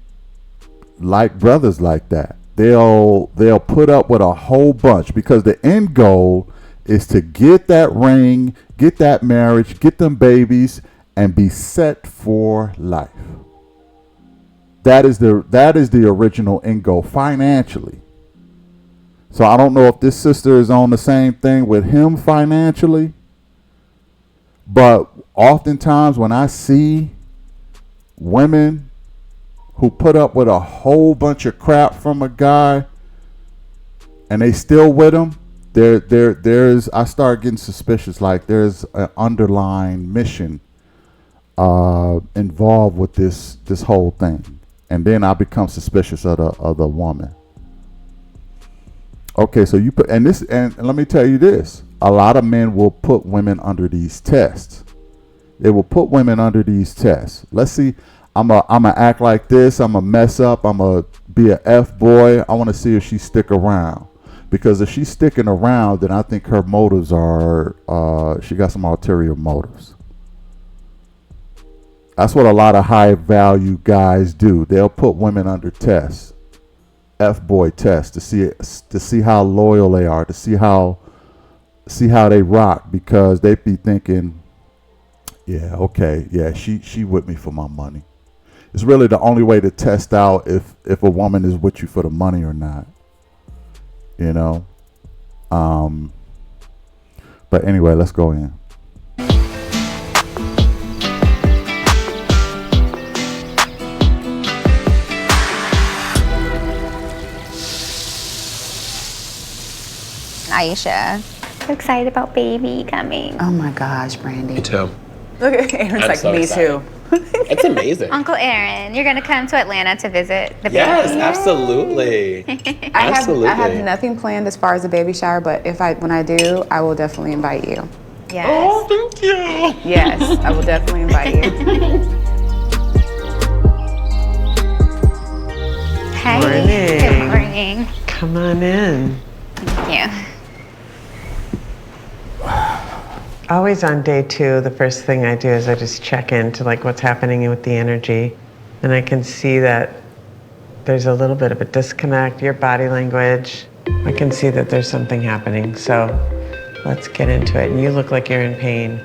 S1: like brothers like that, they'll put up with a whole bunch because the end goal is to get that ring, get that marriage, get them babies, and be set for life. That is the original end goal financially. So I don't know if this sister is on the same thing with him financially, but oftentimes when I see women who put up with a whole bunch of crap from a guy and they still with him, there's I start getting suspicious. Like there's an underlying mission involved with this whole thing. And then I become suspicious of the woman. Okay, so you put and let me tell you this: a lot of men will put women under these tests. They will put women under these tests. Let's see. I'ma act like this. I'ma mess up. I'ma be a F boy. I want to see if she stick around. Because if she's sticking around, then I think her motives are she got some ulterior motives. That's what a lot of high value guys do. They'll put women under tests, F-boy tests, to see how loyal they are, to see how they rock, because they be thinking, yeah, okay, yeah, she with me for my money. It's really the only way to test out if a woman is with you for the money or not. You know? But anyway, let's go in.
S3: Aisha, so excited about baby coming.
S14: Oh my gosh, Brandy.
S8: Me too.
S14: Look at Aaron's like,
S8: so
S14: me
S8: excited.
S14: too.
S8: It's amazing.
S3: Uncle Aaron, you're gonna come to Atlanta to visit the baby.
S8: Yes, absolutely. Absolutely.
S14: I have nothing planned as far as a baby shower, but when I do, I will definitely invite you.
S3: Yes.
S8: Oh, thank you.
S14: Yes, I will definitely invite you.
S3: Hey.
S6: Morning.
S3: Good morning.
S6: Come on in.
S3: Thank you.
S6: Always on day 2, the first thing I do is I just check into like what's happening with the energy. And I can see that there's a little bit of a disconnect, your body language. I can see that there's something happening. So let's get into it. And you look like you're in pain.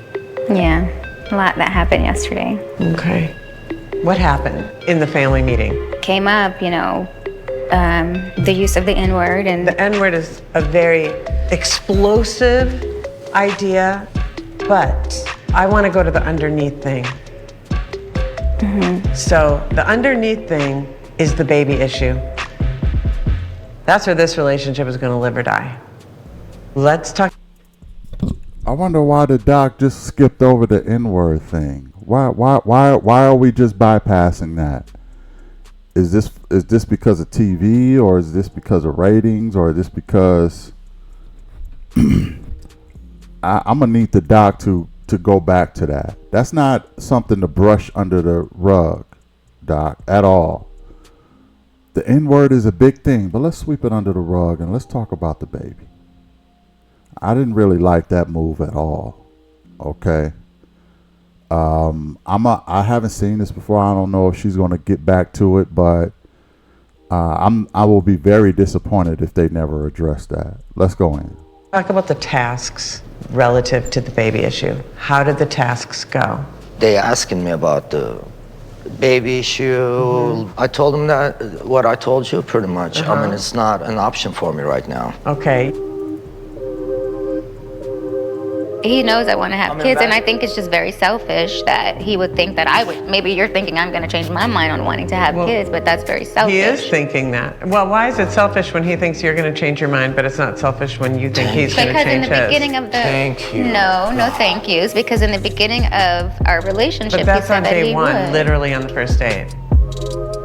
S3: Yeah, a lot that happened yesterday.
S6: Okay. What happened in the family meeting?
S3: Came up, the use of the N-word and
S6: The N-word is a very explosive idea, but I want to go to the underneath thing.
S3: Mm-hmm.
S6: So the underneath thing is the baby issue. That's where this relationship is going to live or die. Let's talk.
S1: I wonder why the doc just skipped over the N-word thing. Why are we just bypassing that? Is this because of TV, or is this because of ratings, or is this because I'm gonna need the doc to go back to that. That's not something to brush under the rug, doc, at all. The N-word is a big thing, but let's sweep it under the rug and let's talk about the baby. I didn't really like that move at all. Okay. I haven't seen this before. I don't know if she's gonna get back to it, but I will be very disappointed if they never address that. Let's go in.
S6: Talk about the tasks relative to the baby issue. How did the tasks go?
S2: They asking me about the baby issue. I told them that what I told you pretty much. I mean, it's not an option for me right now.
S6: Okay.
S3: He knows I want to have kids, and I think it's just very selfish that he would think that I would. Maybe you're thinking I'm going to change my mind on wanting to have kids, but that's very selfish.
S6: He is thinking that. Well, why is it selfish when he thinks you're going to change your mind, but it's not selfish when you think he's going to change his?
S3: Because in the beginning of the...
S2: Thank you.
S3: No thank yous. Because in the beginning of our relationship,
S6: But that's
S3: he said
S6: on
S3: that
S6: day
S3: he
S6: one,
S3: would.
S6: literally on the first date.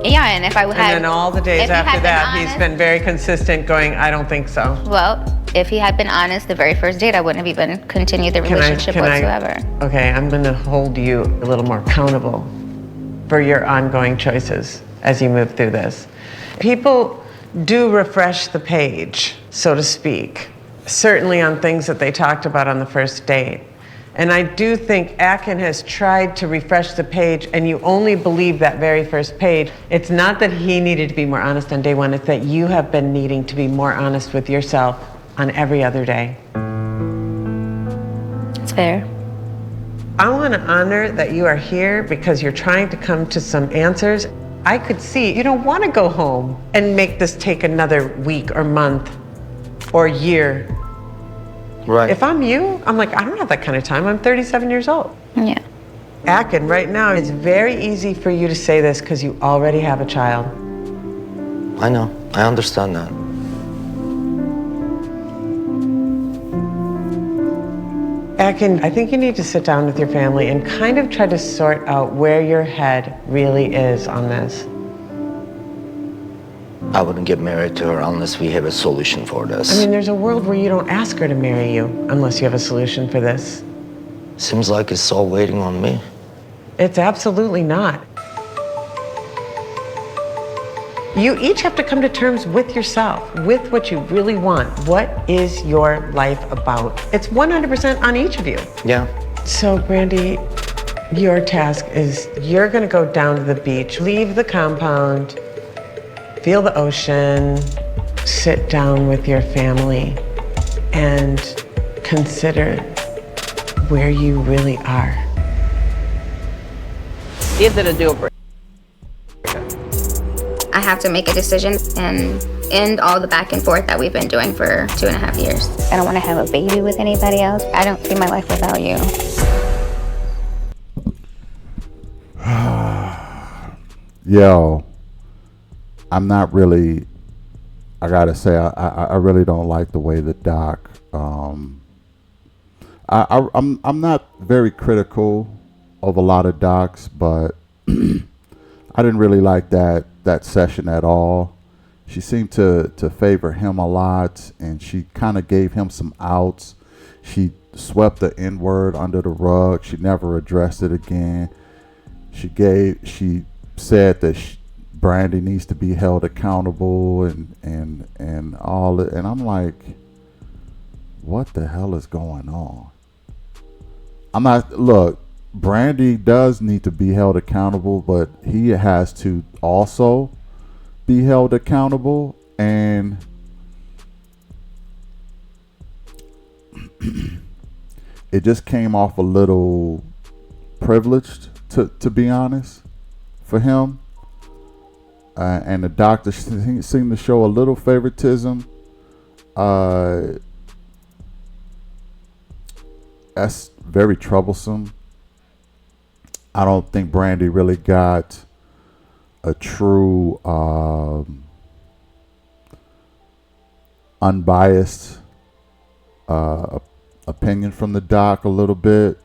S3: Yeah, and if I had...
S6: And then all the days after that, he's been very consistent going, I don't think so.
S3: Well, if he had been honest the very first date, I wouldn't have even continued the relationship whatsoever.
S6: Okay, I'm going to hold you a little more accountable for your ongoing choices as you move through this. People do refresh the page, so to speak, certainly on things that they talked about on the first date. And I do think Akin has tried to refresh the page, and you only believe that very first page. It's not that he needed to be more honest on day one, it's that you have been needing to be more honest with yourself on every other day.
S3: It's fair.
S6: I want to honor that you are here because you're trying to come to some answers. I could see you don't want to go home and make this take another week or month or year.
S2: Right.
S6: If I'm you, I'm like, I don't have that kind of time. I'm 37 years old.
S3: Yeah.
S6: Akin, right now, it's very easy for you to say this because you already have a child.
S2: I know. I understand that.
S6: Akin, I think you need to sit down with your family and kind of try to sort out where your head really is on this.
S2: I wouldn't get married to her unless we have a solution for this.
S6: I mean, there's a world where you don't ask her to marry you unless you have a solution for this.
S2: Seems like it's all waiting on me.
S6: It's absolutely not. You each have to come to terms with yourself, with what you really want. What is your life about? It's 100% on each of you.
S2: Yeah.
S6: So, Brandy, your task is you're gonna go down to the beach, leave the compound, feel the ocean, sit down with your family, and consider where you really are.
S10: Is it a deal breaker?
S3: I have to make a decision and end all the back and forth that we've been doing for 2.5 years. I don't want to have a baby with anybody else. I don't see my life without you.
S1: Yo, I'm not really, I gotta say, I really don't like the way the doc, I'm not very critical of a lot of docs, but I didn't really like that session at all. She seemed to favor him a lot, and she kind of gave him some outs. She swept the N-word under the rug. She never addressed it again. She said that Brandy needs to be held accountable and all it. And I'm like, what the hell is going on? Look, Brandy does need to be held accountable, but he has to also be held accountable. And it just came off a little privileged, to be honest, for him. And the doctor seemed to show a little favoritism. That's very troublesome. I don't think Brandy really got a true unbiased opinion from the doc a little bit.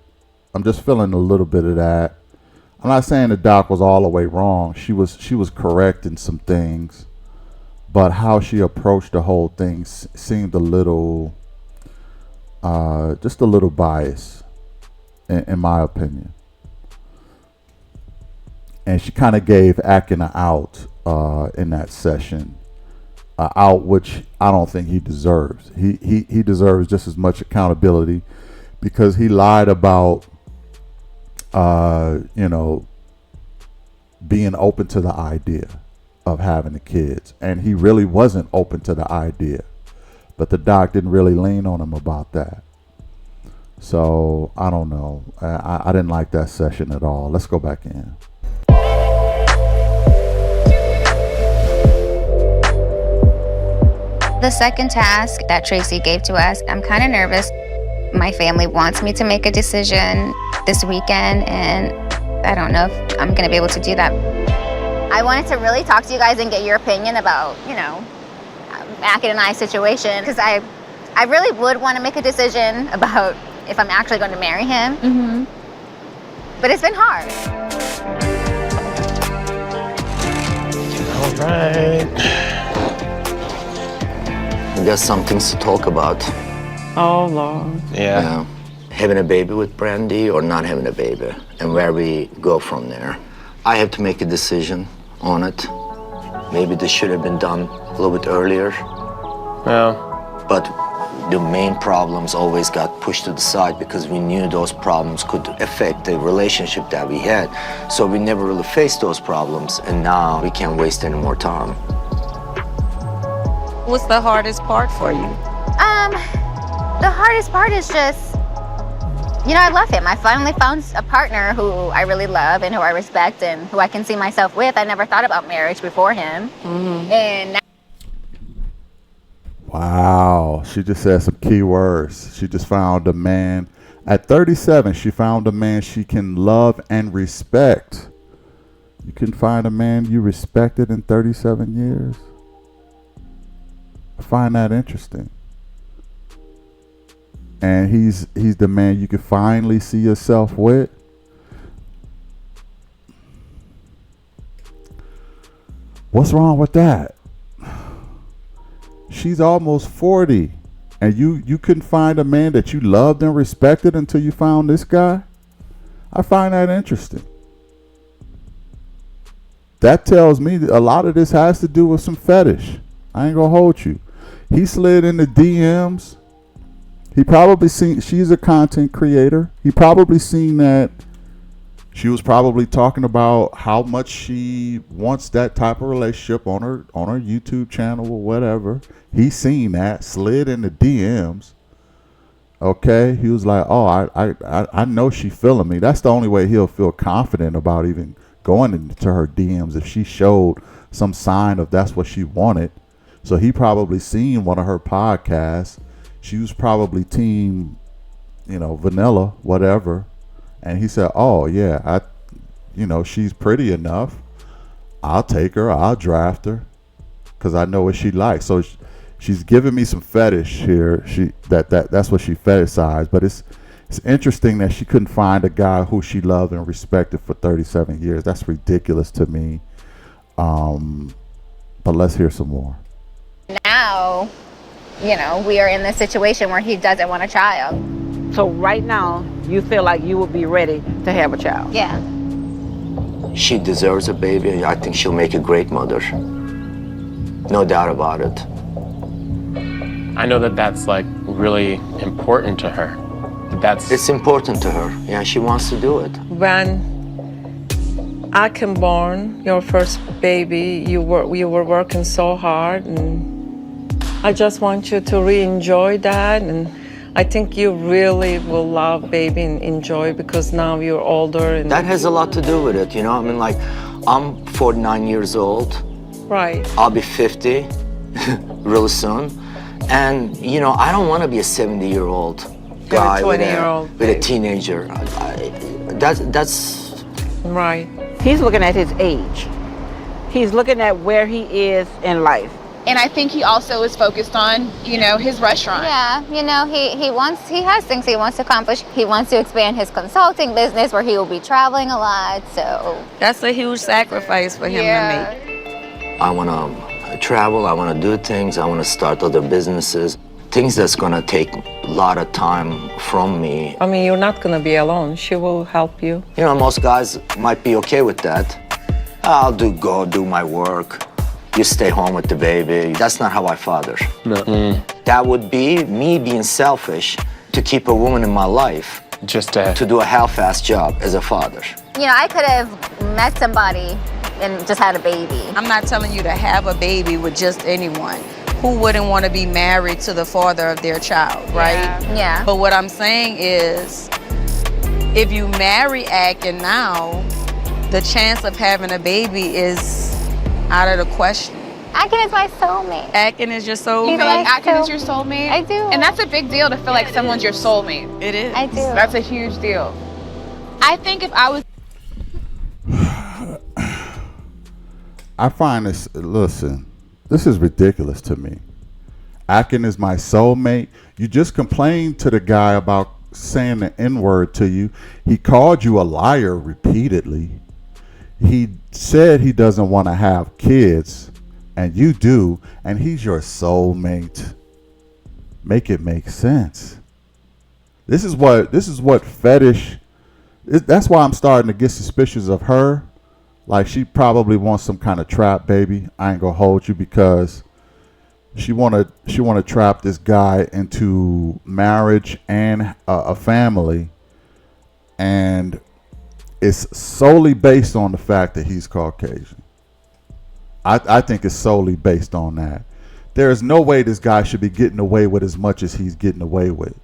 S1: I'm just feeling a little bit of that. I'm not saying the doc was all the way wrong. She was correct in some things, but how she approached the whole thing seemed a little, just a little biased, in my opinion. And she kind of gave Akin an out in that session, out which I don't think he deserves. He deserves just as much accountability because he lied about, being open to the idea of having the kids, and he really wasn't open to the idea, but the doc didn't really lean on him about that. So I don't know. I didn't like that session at all. Let's go back in.
S3: The second task that Tracy gave to us, I'm kind of nervous. My family wants me to make a decision this weekend, and I don't know if I'm gonna be able to do that. I wanted to really talk to you guys and get your opinion about, Akin and I's situation, because I really would want to make a decision about if I'm actually going to marry him. Mm-hmm. But it's been hard.
S8: All right.
S2: We got some things to talk about.
S5: Oh, Lord.
S8: Yeah.
S2: Having a baby with Brandy or not having a baby, and where we go from there. I have to make a decision on it. Maybe this should have been done a little bit earlier.
S8: Yeah.
S2: But the main problems always got pushed to the side because we knew those problems could affect the relationship that we had. So we never really faced those problems, and now we can't waste any more time.
S13: What's the hardest part for you?
S3: The hardest part is just, I love him. I finally found a partner who I really love and who I respect and who I can see myself with. I never thought about marriage before him. Mm-hmm. And now
S1: Wow, she just said some key words. She just found a man. At 37, she found a man she can love and respect. You can find a man you respected in 37 years? I find that interesting. And he's the man you can finally see yourself with. What's wrong with that? She's almost 40, and you couldn't find a man that you loved and respected until you found this guy? I find that interesting. That tells me that a lot of this has to do with some fetish. I ain't gonna hold you. He slid in the DMs. He probably seen, she's a content creator. He probably seen that she was probably talking about how much she wants that type of relationship on her YouTube channel or whatever. He seen that, slid in the DMs. Okay, he was like, "Oh, I know she feeling me." That's the only way he'll feel confident about even going into her DMs, if she showed some sign of that's what she wanted. So he probably seen one of her podcasts. She was probably team, vanilla, whatever. And he said, "Oh yeah, she's pretty enough. I'll take her. I'll draft her, because I know what she likes." So she's giving me some fetish here. That's what she fetishized. But it's interesting that she couldn't find a guy who she loved and respected for 37 years. That's ridiculous to me. But let's hear some more.
S3: now, we are in this situation where he doesn't want a child.
S10: So right now, you feel like you would be ready to have a child?
S3: Yeah.
S2: She deserves a baby. I think she'll make a great mother. No doubt about it.
S8: I know that that's like really important to her.
S2: It's important to her. Yeah, she wants to do it.
S7: When Akin born, your first baby, you were working so hard, and I just want you to re-enjoy that. And I think you really will love baby and enjoy, because now you're older. And
S2: that has a lot to do with it, I'm 49 years old.
S7: Right.
S2: I'll be 50 really soon. And, I don't want to be a 70-year-old guy with a teenager. That's...
S10: Right. He's looking at his age. He's looking at where he is in life.
S4: And I think he also is focused on, his restaurant.
S3: Yeah, he has things he wants to accomplish. He wants to expand his consulting business where he will be traveling a lot, so.
S13: That's a huge sacrifice for him to make.
S2: I want to travel, I want to do things, I want to start other businesses. Things that's going to take a lot of time from me.
S7: I mean, you're not going to be alone. She will help you.
S2: Most guys might be okay with that. I'll go do my work. You stay home with the baby. That's not how I father.
S11: No.
S2: That would be me being selfish to keep a woman in my life
S8: Just to
S2: do a half-assed job as a father.
S3: I could have met somebody and just had a baby.
S13: I'm not telling you to have a baby with just anyone. Who wouldn't want to be married to the father of their child, right?
S3: Yeah.
S13: But what I'm saying is, if you marry Akin now, the chance of having a baby is out of the question.
S3: Akin is my soulmate.
S13: Akin is your soulmate?
S4: You feel like Akin is your soulmate?
S3: I do.
S4: And that's a big deal to feel like someone's your soulmate.
S13: It is.
S3: I do.
S4: That's a huge deal. I think if I was...
S1: I find this, listen, this is ridiculous to me. Akin is my soulmate. You just complained to the guy about saying the N-word to you. He called you a liar repeatedly. He said he doesn't want to have kids, and you do, and he's your soulmate. Make it make sense. This is what fetish. That's why I'm starting to get suspicious of her. Like, she probably wants some kind of trap baby. I ain't gonna hold you, because she wanna trap this guy into marriage and a family, and it's solely based on the fact that he's Caucasian. I think it's solely based on that. There is no way this guy should be getting away with as much as he's getting away with.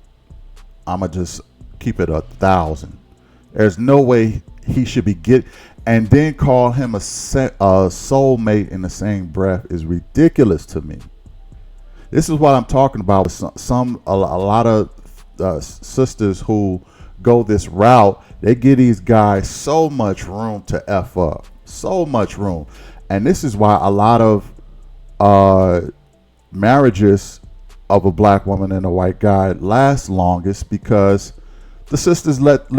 S1: I'ma just keep it 1,000. There's no way he should be and then call him a soulmate in the same breath is ridiculous to me. This is what I'm talking about. A lot of sisters who go this route, they give these guys so much room to F up, so much room. And this is why a lot of marriages of a black woman and a white guy last longest, because the sisters let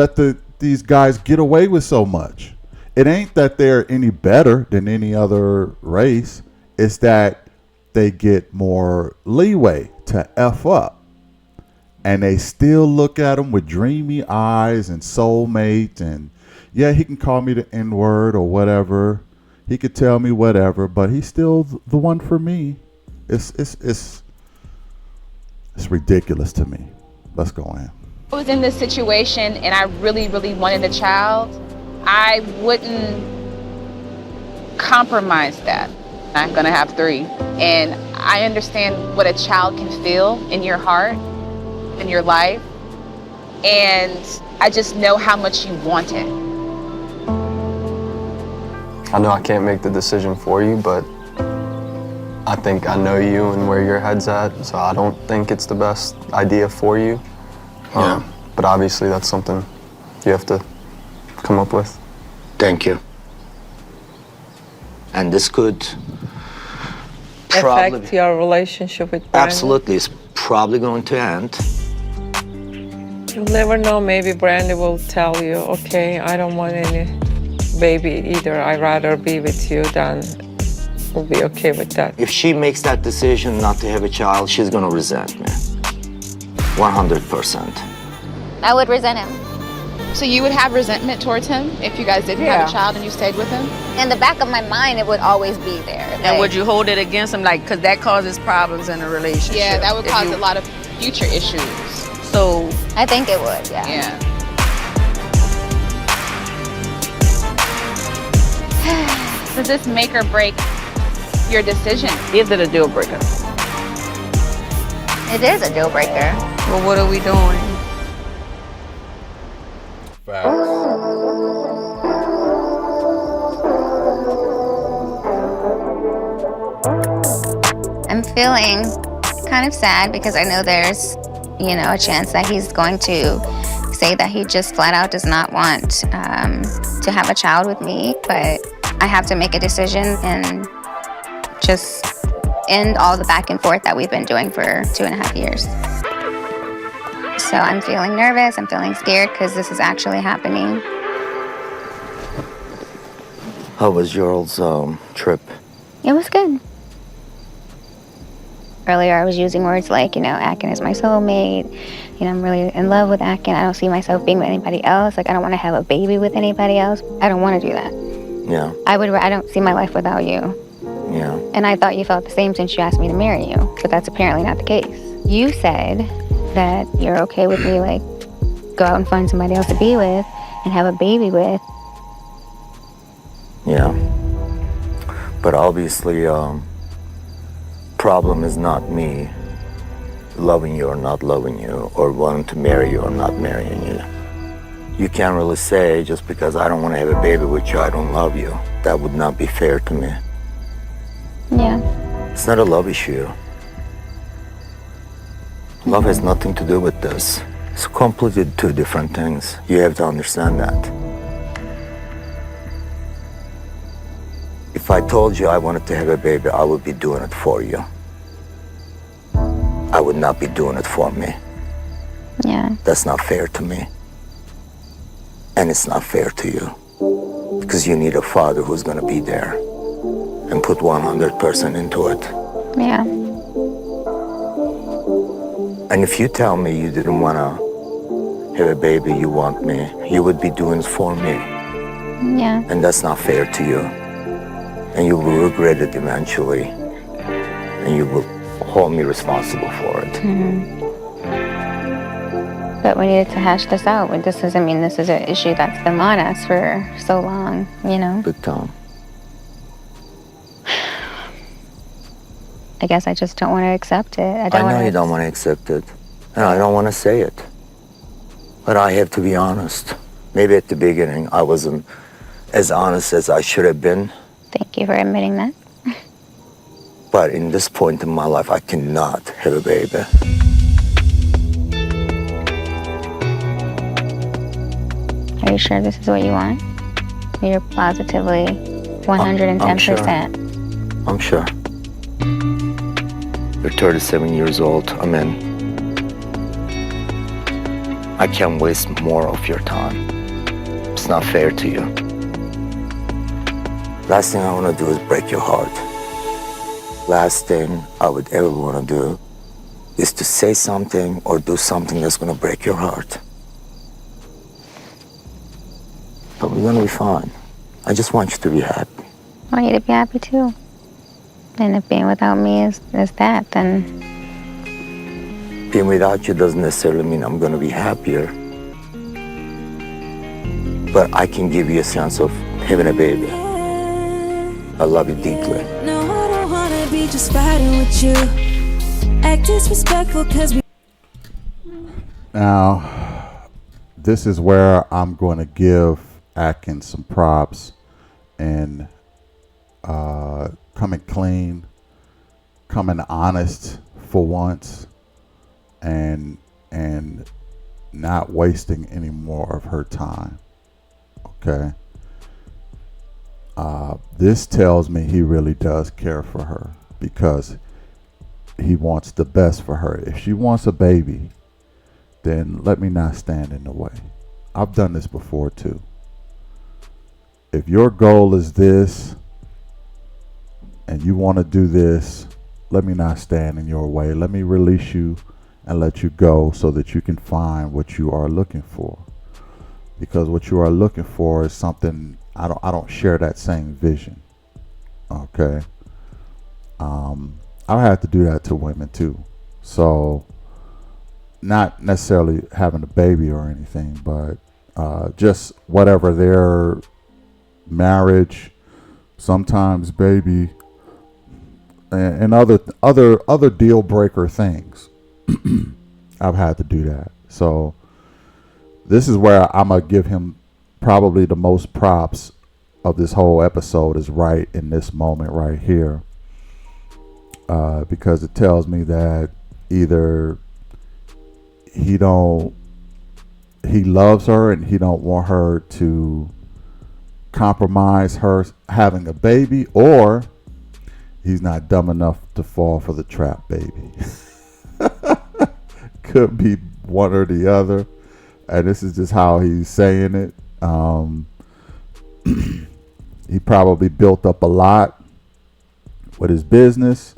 S1: these guys get away with so much. It ain't that they're any better than any other race. It's that they get more leeway to F up. And they still look at them with dreamy eyes and soulmate. And yeah, he can call me the N-word or whatever. He could tell me whatever, but he's still the one for me. It's ridiculous to me. Let's go in.
S4: I was in this situation and I really, really wanted a child, I wouldn't compromise that. I'm gonna have 3. And I understand what a child can feel in your heart, in your life. And I just know how much you want it.
S11: I know I can't make the decision for you, but I think I know you and where your head's at, so I don't think it's the best idea for you.
S2: Yeah.
S11: But obviously that's something you have to come up with.
S2: Thank you. And this could
S7: Affect your relationship with Brandon?
S2: Absolutely. It's probably going to end.
S7: You'll never know. Maybe Brandon will tell you, okay, I don't want any baby either. I'd rather be with you than we'll be okay with that.
S2: If she makes that decision not to have a child, she's going to resent me. 100%.
S3: I would resent him.
S4: So you would have resentment towards him if you guys didn't have a child and you stayed with him?
S3: In the back of my mind, it would always be there.
S13: And would you hold it against him? Because that causes problems in a relationship.
S4: Yeah, that would cause a lot of future issues.
S13: So
S3: I think it would, yeah.
S4: Yeah. Does this make or break your decision?
S13: Is it a deal breaker?
S3: It is a deal breaker.
S13: Well, what are we doing?
S3: I'm feeling kind of sad because I know there's, a chance that he's going to say that he just flat out does not want to have a child with me, but I have to make a decision and just end all the back and forth that we've been doing for 2.5 years. So I'm feeling nervous, I'm feeling scared because this is actually happening.
S2: How was your trip?
S3: It was good. Earlier I was using words like, Akin is my soulmate. I'm really in love with Akin. I don't see myself being with anybody else. Like, I don't want to have a baby with anybody else. I don't want to do that.
S2: Yeah.
S3: I don't see my life without you.
S2: Yeah.
S3: And I thought you felt the same since you asked me to marry you, but that's apparently not the case. You said that you're okay with me, like, go out and find somebody else to be with and have a baby with.
S2: Yeah. But obviously, problem is not me loving you or not loving you, or wanting to marry you or not marrying you. You can't really say just because I don't want to have a baby with you, I don't love you. That would not be fair to me.
S3: Yeah.
S2: It's not a love issue. Love has nothing to do with this. It's completely two different things. You have to understand that. If I told you I wanted to have a baby, I would be doing it for you. I would not be doing it for me.
S3: Yeah.
S2: That's not fair to me. And it's not fair to you. Because you need a father who's going to be there and put 100% into it.
S3: Yeah.
S2: And if you tell me you didn't want to have a baby, you want me, you would be doing it for me.
S3: Yeah.
S2: And that's not fair to you. And you will regret it eventually. And you will hold me responsible for it.
S3: Mm-hmm. But we needed to hash this out. This is an issue that's been on us for so long,
S2: Big time.
S3: I guess I just don't want to accept it.
S2: I know you don't want to accept it. And I don't want to say it. But I have to be honest. Maybe at the beginning I wasn't as honest as I should have been.
S3: Thank you for admitting that.
S2: But in this point in my life, I cannot have a baby.
S3: Are you sure this is what you want? You're positively 110%.
S2: I'm sure. You're 37 years old. I mean, I can't waste more of your time. It's not fair to you. Last thing I want to do is break your heart. Last thing I would ever want to do is to say something or do something that's going to break your heart. But we're going to be fine. I just want you to be happy.
S3: I want you to be happy too. And if being without me is that, then...
S2: Being without you doesn't necessarily mean I'm going to be happier. But I can give you a sense of having a baby. I love you deeply.
S15: No, I don't wanna be just fighting with you. Act disrespectful cause we...
S1: Now, this is where I'm going to give Atkins some props and coming clean, coming honest for once, and not wasting any more of her time. Okay. This tells me he really does care for her because he wants the best for her. If she wants a baby, then let me not stand in the way. I've done this before too. If your goal is this and you want to do this, let me not stand in your way. Let me release you and let you go so that you can find what you are looking for. Because what you are looking for is something I don't share that same vision. Okay. I have to do that to women too. So not necessarily having a baby or anything, but just whatever their marriage, sometimes baby, and other deal breaker things. I've had to do that. So this is where I'm gonna give him probably the most props of this whole episode is right in this moment right here, because it tells me that either he loves her and he don't want her to compromise her having a baby, or he's not dumb enough to fall for the trap baby. Could be one or the other, and this is just how he's saying it. He probably built up a lot with his business.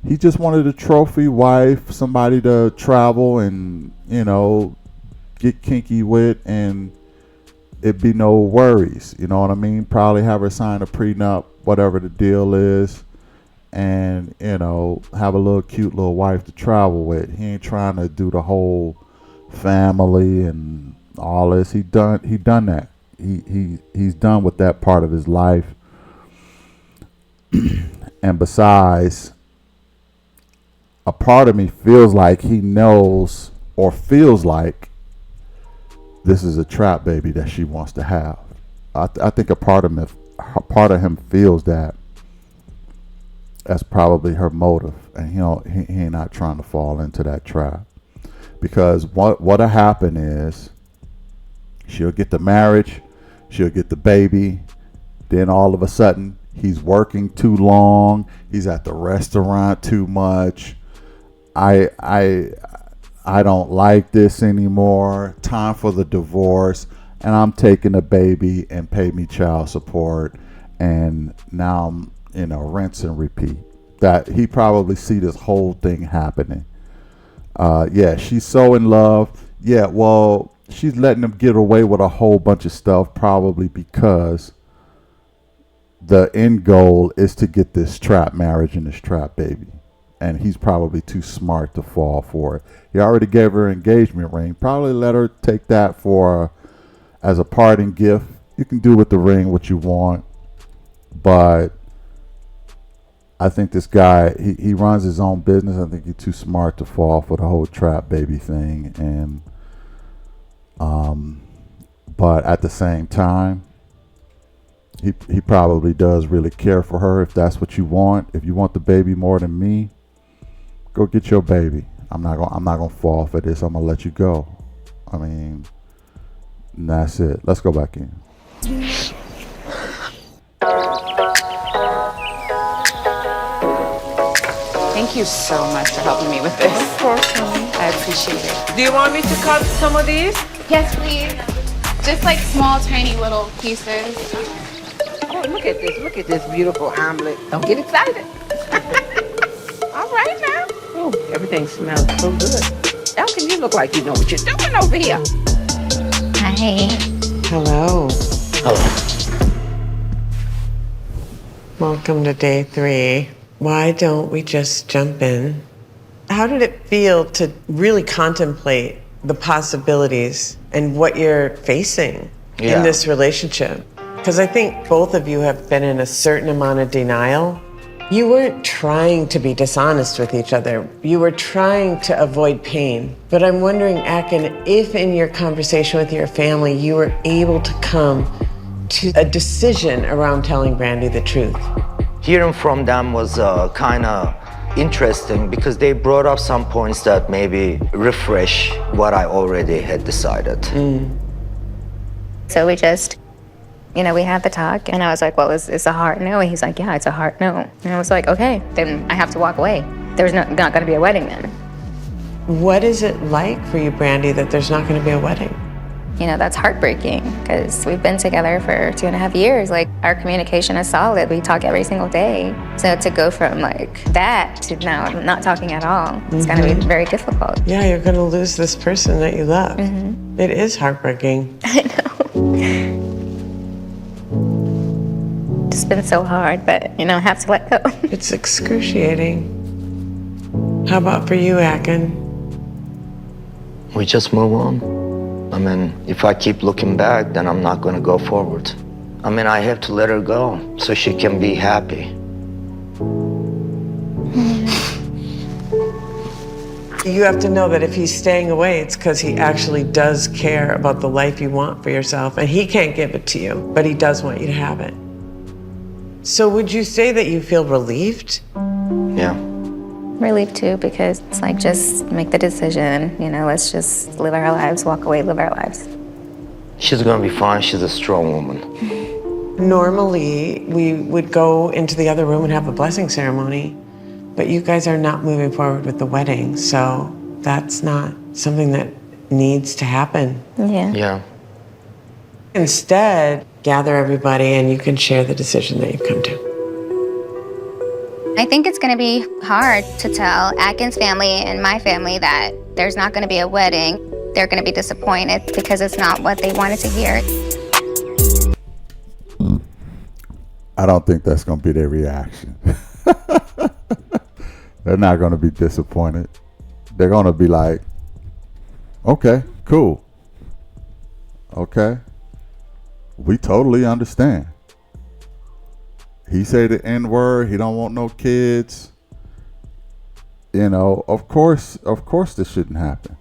S1: He just wanted a trophy wife, somebody to travel and, get kinky with, and it'd be no worries. You know what I mean? Probably have her sign a prenup, whatever the deal is, and, have a little cute little wife to travel with. He ain't trying to do the whole family and all this. He done that. He's done with that part of his life. And besides, a part of me feels like he knows or feels like this is a trap baby that she wants to have. I think a part of him feels that. That's probably her motive, and he ain't not trying to fall into that trap. Because what'll happen is she'll get the marriage, she'll get the baby, then all of a sudden he's working too long, he's at the restaurant too much. I don't like this anymore. Time for the divorce, and I'm taking the baby and pay me child support, and now I'm rinse and repeat. That he probably see this whole thing happening. Yeah, she's so in love. Yeah, well, she's letting him get away with a whole bunch of stuff probably because the end goal is to get this trap marriage and this trap baby. And he's probably too smart to fall for it. He already gave her an engagement ring. Probably let her take that as a parting gift. You can do with the ring what you want. But I think this guy, he runs his own business. I think he's too smart to fall for the whole trap baby thing. And but at the same time, he probably does really care for her if that's what you want. If you want the baby more than me, go get your baby. I'm not gonna fall for this. I'm gonna let you go. I mean, and that's it. Let's go back in.
S14: Thank you so much for helping me with this.
S5: Of course, honey.
S14: I appreciate it.
S5: Do you want me to cut some of these?
S14: Yes, please. Just like small, tiny little pieces.
S10: Oh, look at this. Look at this beautiful omelet. Don't get excited. All right now. Oh, everything smells so good. Elkin, you look like you know what you're doing over here.
S3: Hi.
S6: Hello.
S2: Hello.
S6: Welcome to day 3. Why don't we just jump in? How did it feel to really contemplate the possibilities and what you're facing in this relationship? Because I think both of you have been in a certain amount of denial. You weren't trying to be dishonest with each other. You were trying to avoid pain. But I'm wondering, Akin, if in your conversation with your family, you were able to come to a decision around telling Brandy the truth.
S2: Hearing from them was kind of interesting because they brought up some points that maybe refresh what I already had decided.
S3: So we just, we had the talk, and I was like, well, it's a hard no. And he's like, yeah, it's a hard no. And I was like, okay, then I have to walk away. There's not going to be a wedding then.
S6: What is it like for you, Brandy, that there's not going to be a wedding?
S3: That's heartbreaking because we've been together for 2.5 years. Like, our communication is solid. We talk every single day. So to go from like that to now not talking at all, it's going to be very difficult.
S6: Yeah, you're going to lose this person that you love. It is heartbreaking.
S3: I know. It's been so hard, but I have to let go.
S6: It's excruciating. How about for you, Akin?
S2: We just move on. I mean, if I keep looking back, then I'm not going to go forward. I mean, I have to let her go so she can be happy.
S6: You have to know that if he's staying away, it's because he actually does care about the life you want for yourself, and he can't give it to you, but he does want you to have it. So would you say that you feel relieved?
S2: Yeah.
S3: Relieved too, because it's like, just make the decision, let's just live our lives, walk away, live our lives.
S2: She's gonna be fine. She's a strong woman.
S6: Normally, we would go into the other room and have a blessing ceremony, but you guys are not moving forward with the wedding, so that's not something that needs to happen.
S8: Yeah.
S6: Instead, gather everybody and you can share the decision that you've come to.
S3: I think it's going to be hard to tell Atkins' family and my family that there's not going to be a wedding. They're going to be disappointed because it's not what they wanted to hear.
S1: I don't think that's going to be their reaction. They're not going to be disappointed. They're going to be like, okay, cool. Okay. We totally understand. He say the N-word, he don't want no kids. You know, of course this shouldn't happen.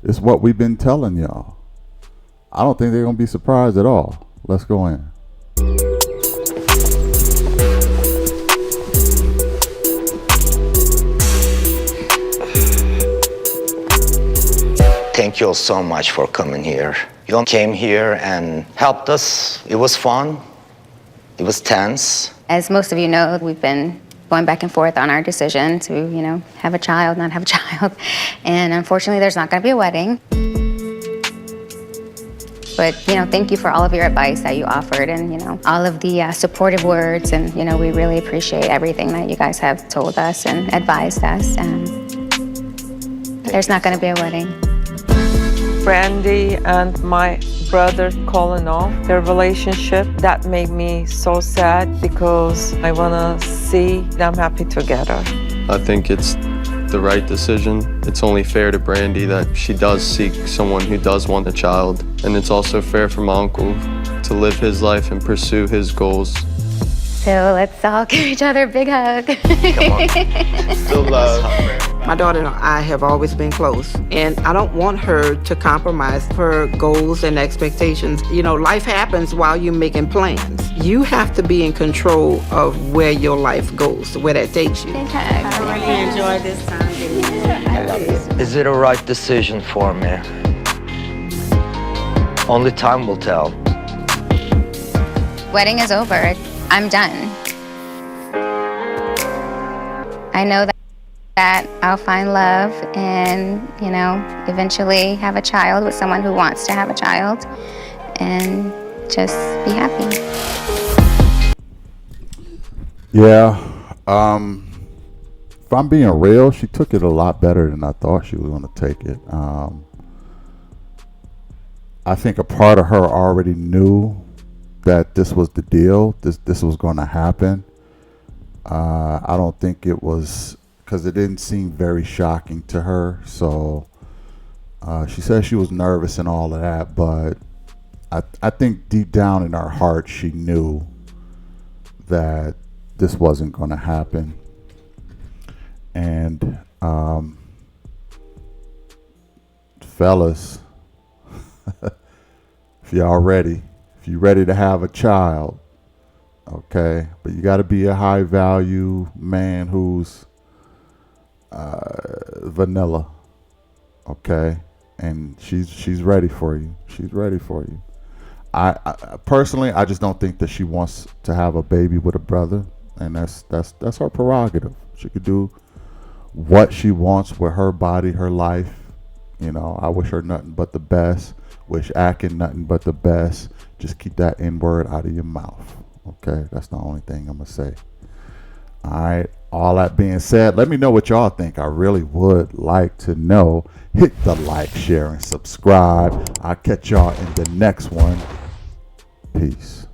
S1: It's what we've been telling y'all. I don't think they're going to be surprised at all. Let's go in.
S2: Thank you all so much for coming here. You all came here and helped us. It was fun. It was tense.
S3: As most of you know, we've been going back and forth on our decision to, you know, have a child, not have a child. And unfortunately, there's not going to be a wedding. But, you know, thank you for all of your advice that you offered and, you know, all of the supportive words. And, you know, we really appreciate everything that you guys have told us and advised us. And there's not going to be a wedding.
S7: Brandy and my brother calling off their relationship, that made me so sad because I want to see them happy together.
S11: I think it's the right decision. It's only fair to Brandy that she does seek someone who does want a child. And it's also fair for my uncle to live his life and pursue his goals.
S3: So let's all give each other a big hug.
S2: Come on.
S11: Still love.
S10: My daughter and I have always been close, and I don't want her to compromise her goals and expectations. You know, life happens while you're making plans. You have to be in control of where your life goes, where that takes you.
S13: I really enjoyed this time.
S2: Is it a right decision for me? Only time will tell.
S3: Wedding is over. I'm done. I know that I'll find love and, you know, eventually have a child with someone who wants to have a child and just be happy.
S1: Yeah. If I'm being real, she took it a lot better than I thought she was going to take it. I think a part of her already knew that this was the deal. This was going to happen. I don't think it was, because it didn't seem very shocking to her. So she said she was nervous and all of that, but I think deep down in her heart she knew that this wasn't going to happen. And fellas, if y'all ready, if you're ready to have a child, okay, but you got to be a high value man who's vanilla, okay, and she's ready for you. She's ready for you. I personally, I just don't think that she wants to have a baby with a brother, and that's her prerogative. She could do what she wants with her body, her life. You know, I wish her nothing but the best. Wish Akin nothing but the best. Just keep that N-word out of your mouth. Okay, that's the only thing I'm gonna say. All right, all that being said, let me know what y'all think. I really would like to know. Hit the like, share, and subscribe. I'll catch y'all in the next one. Peace.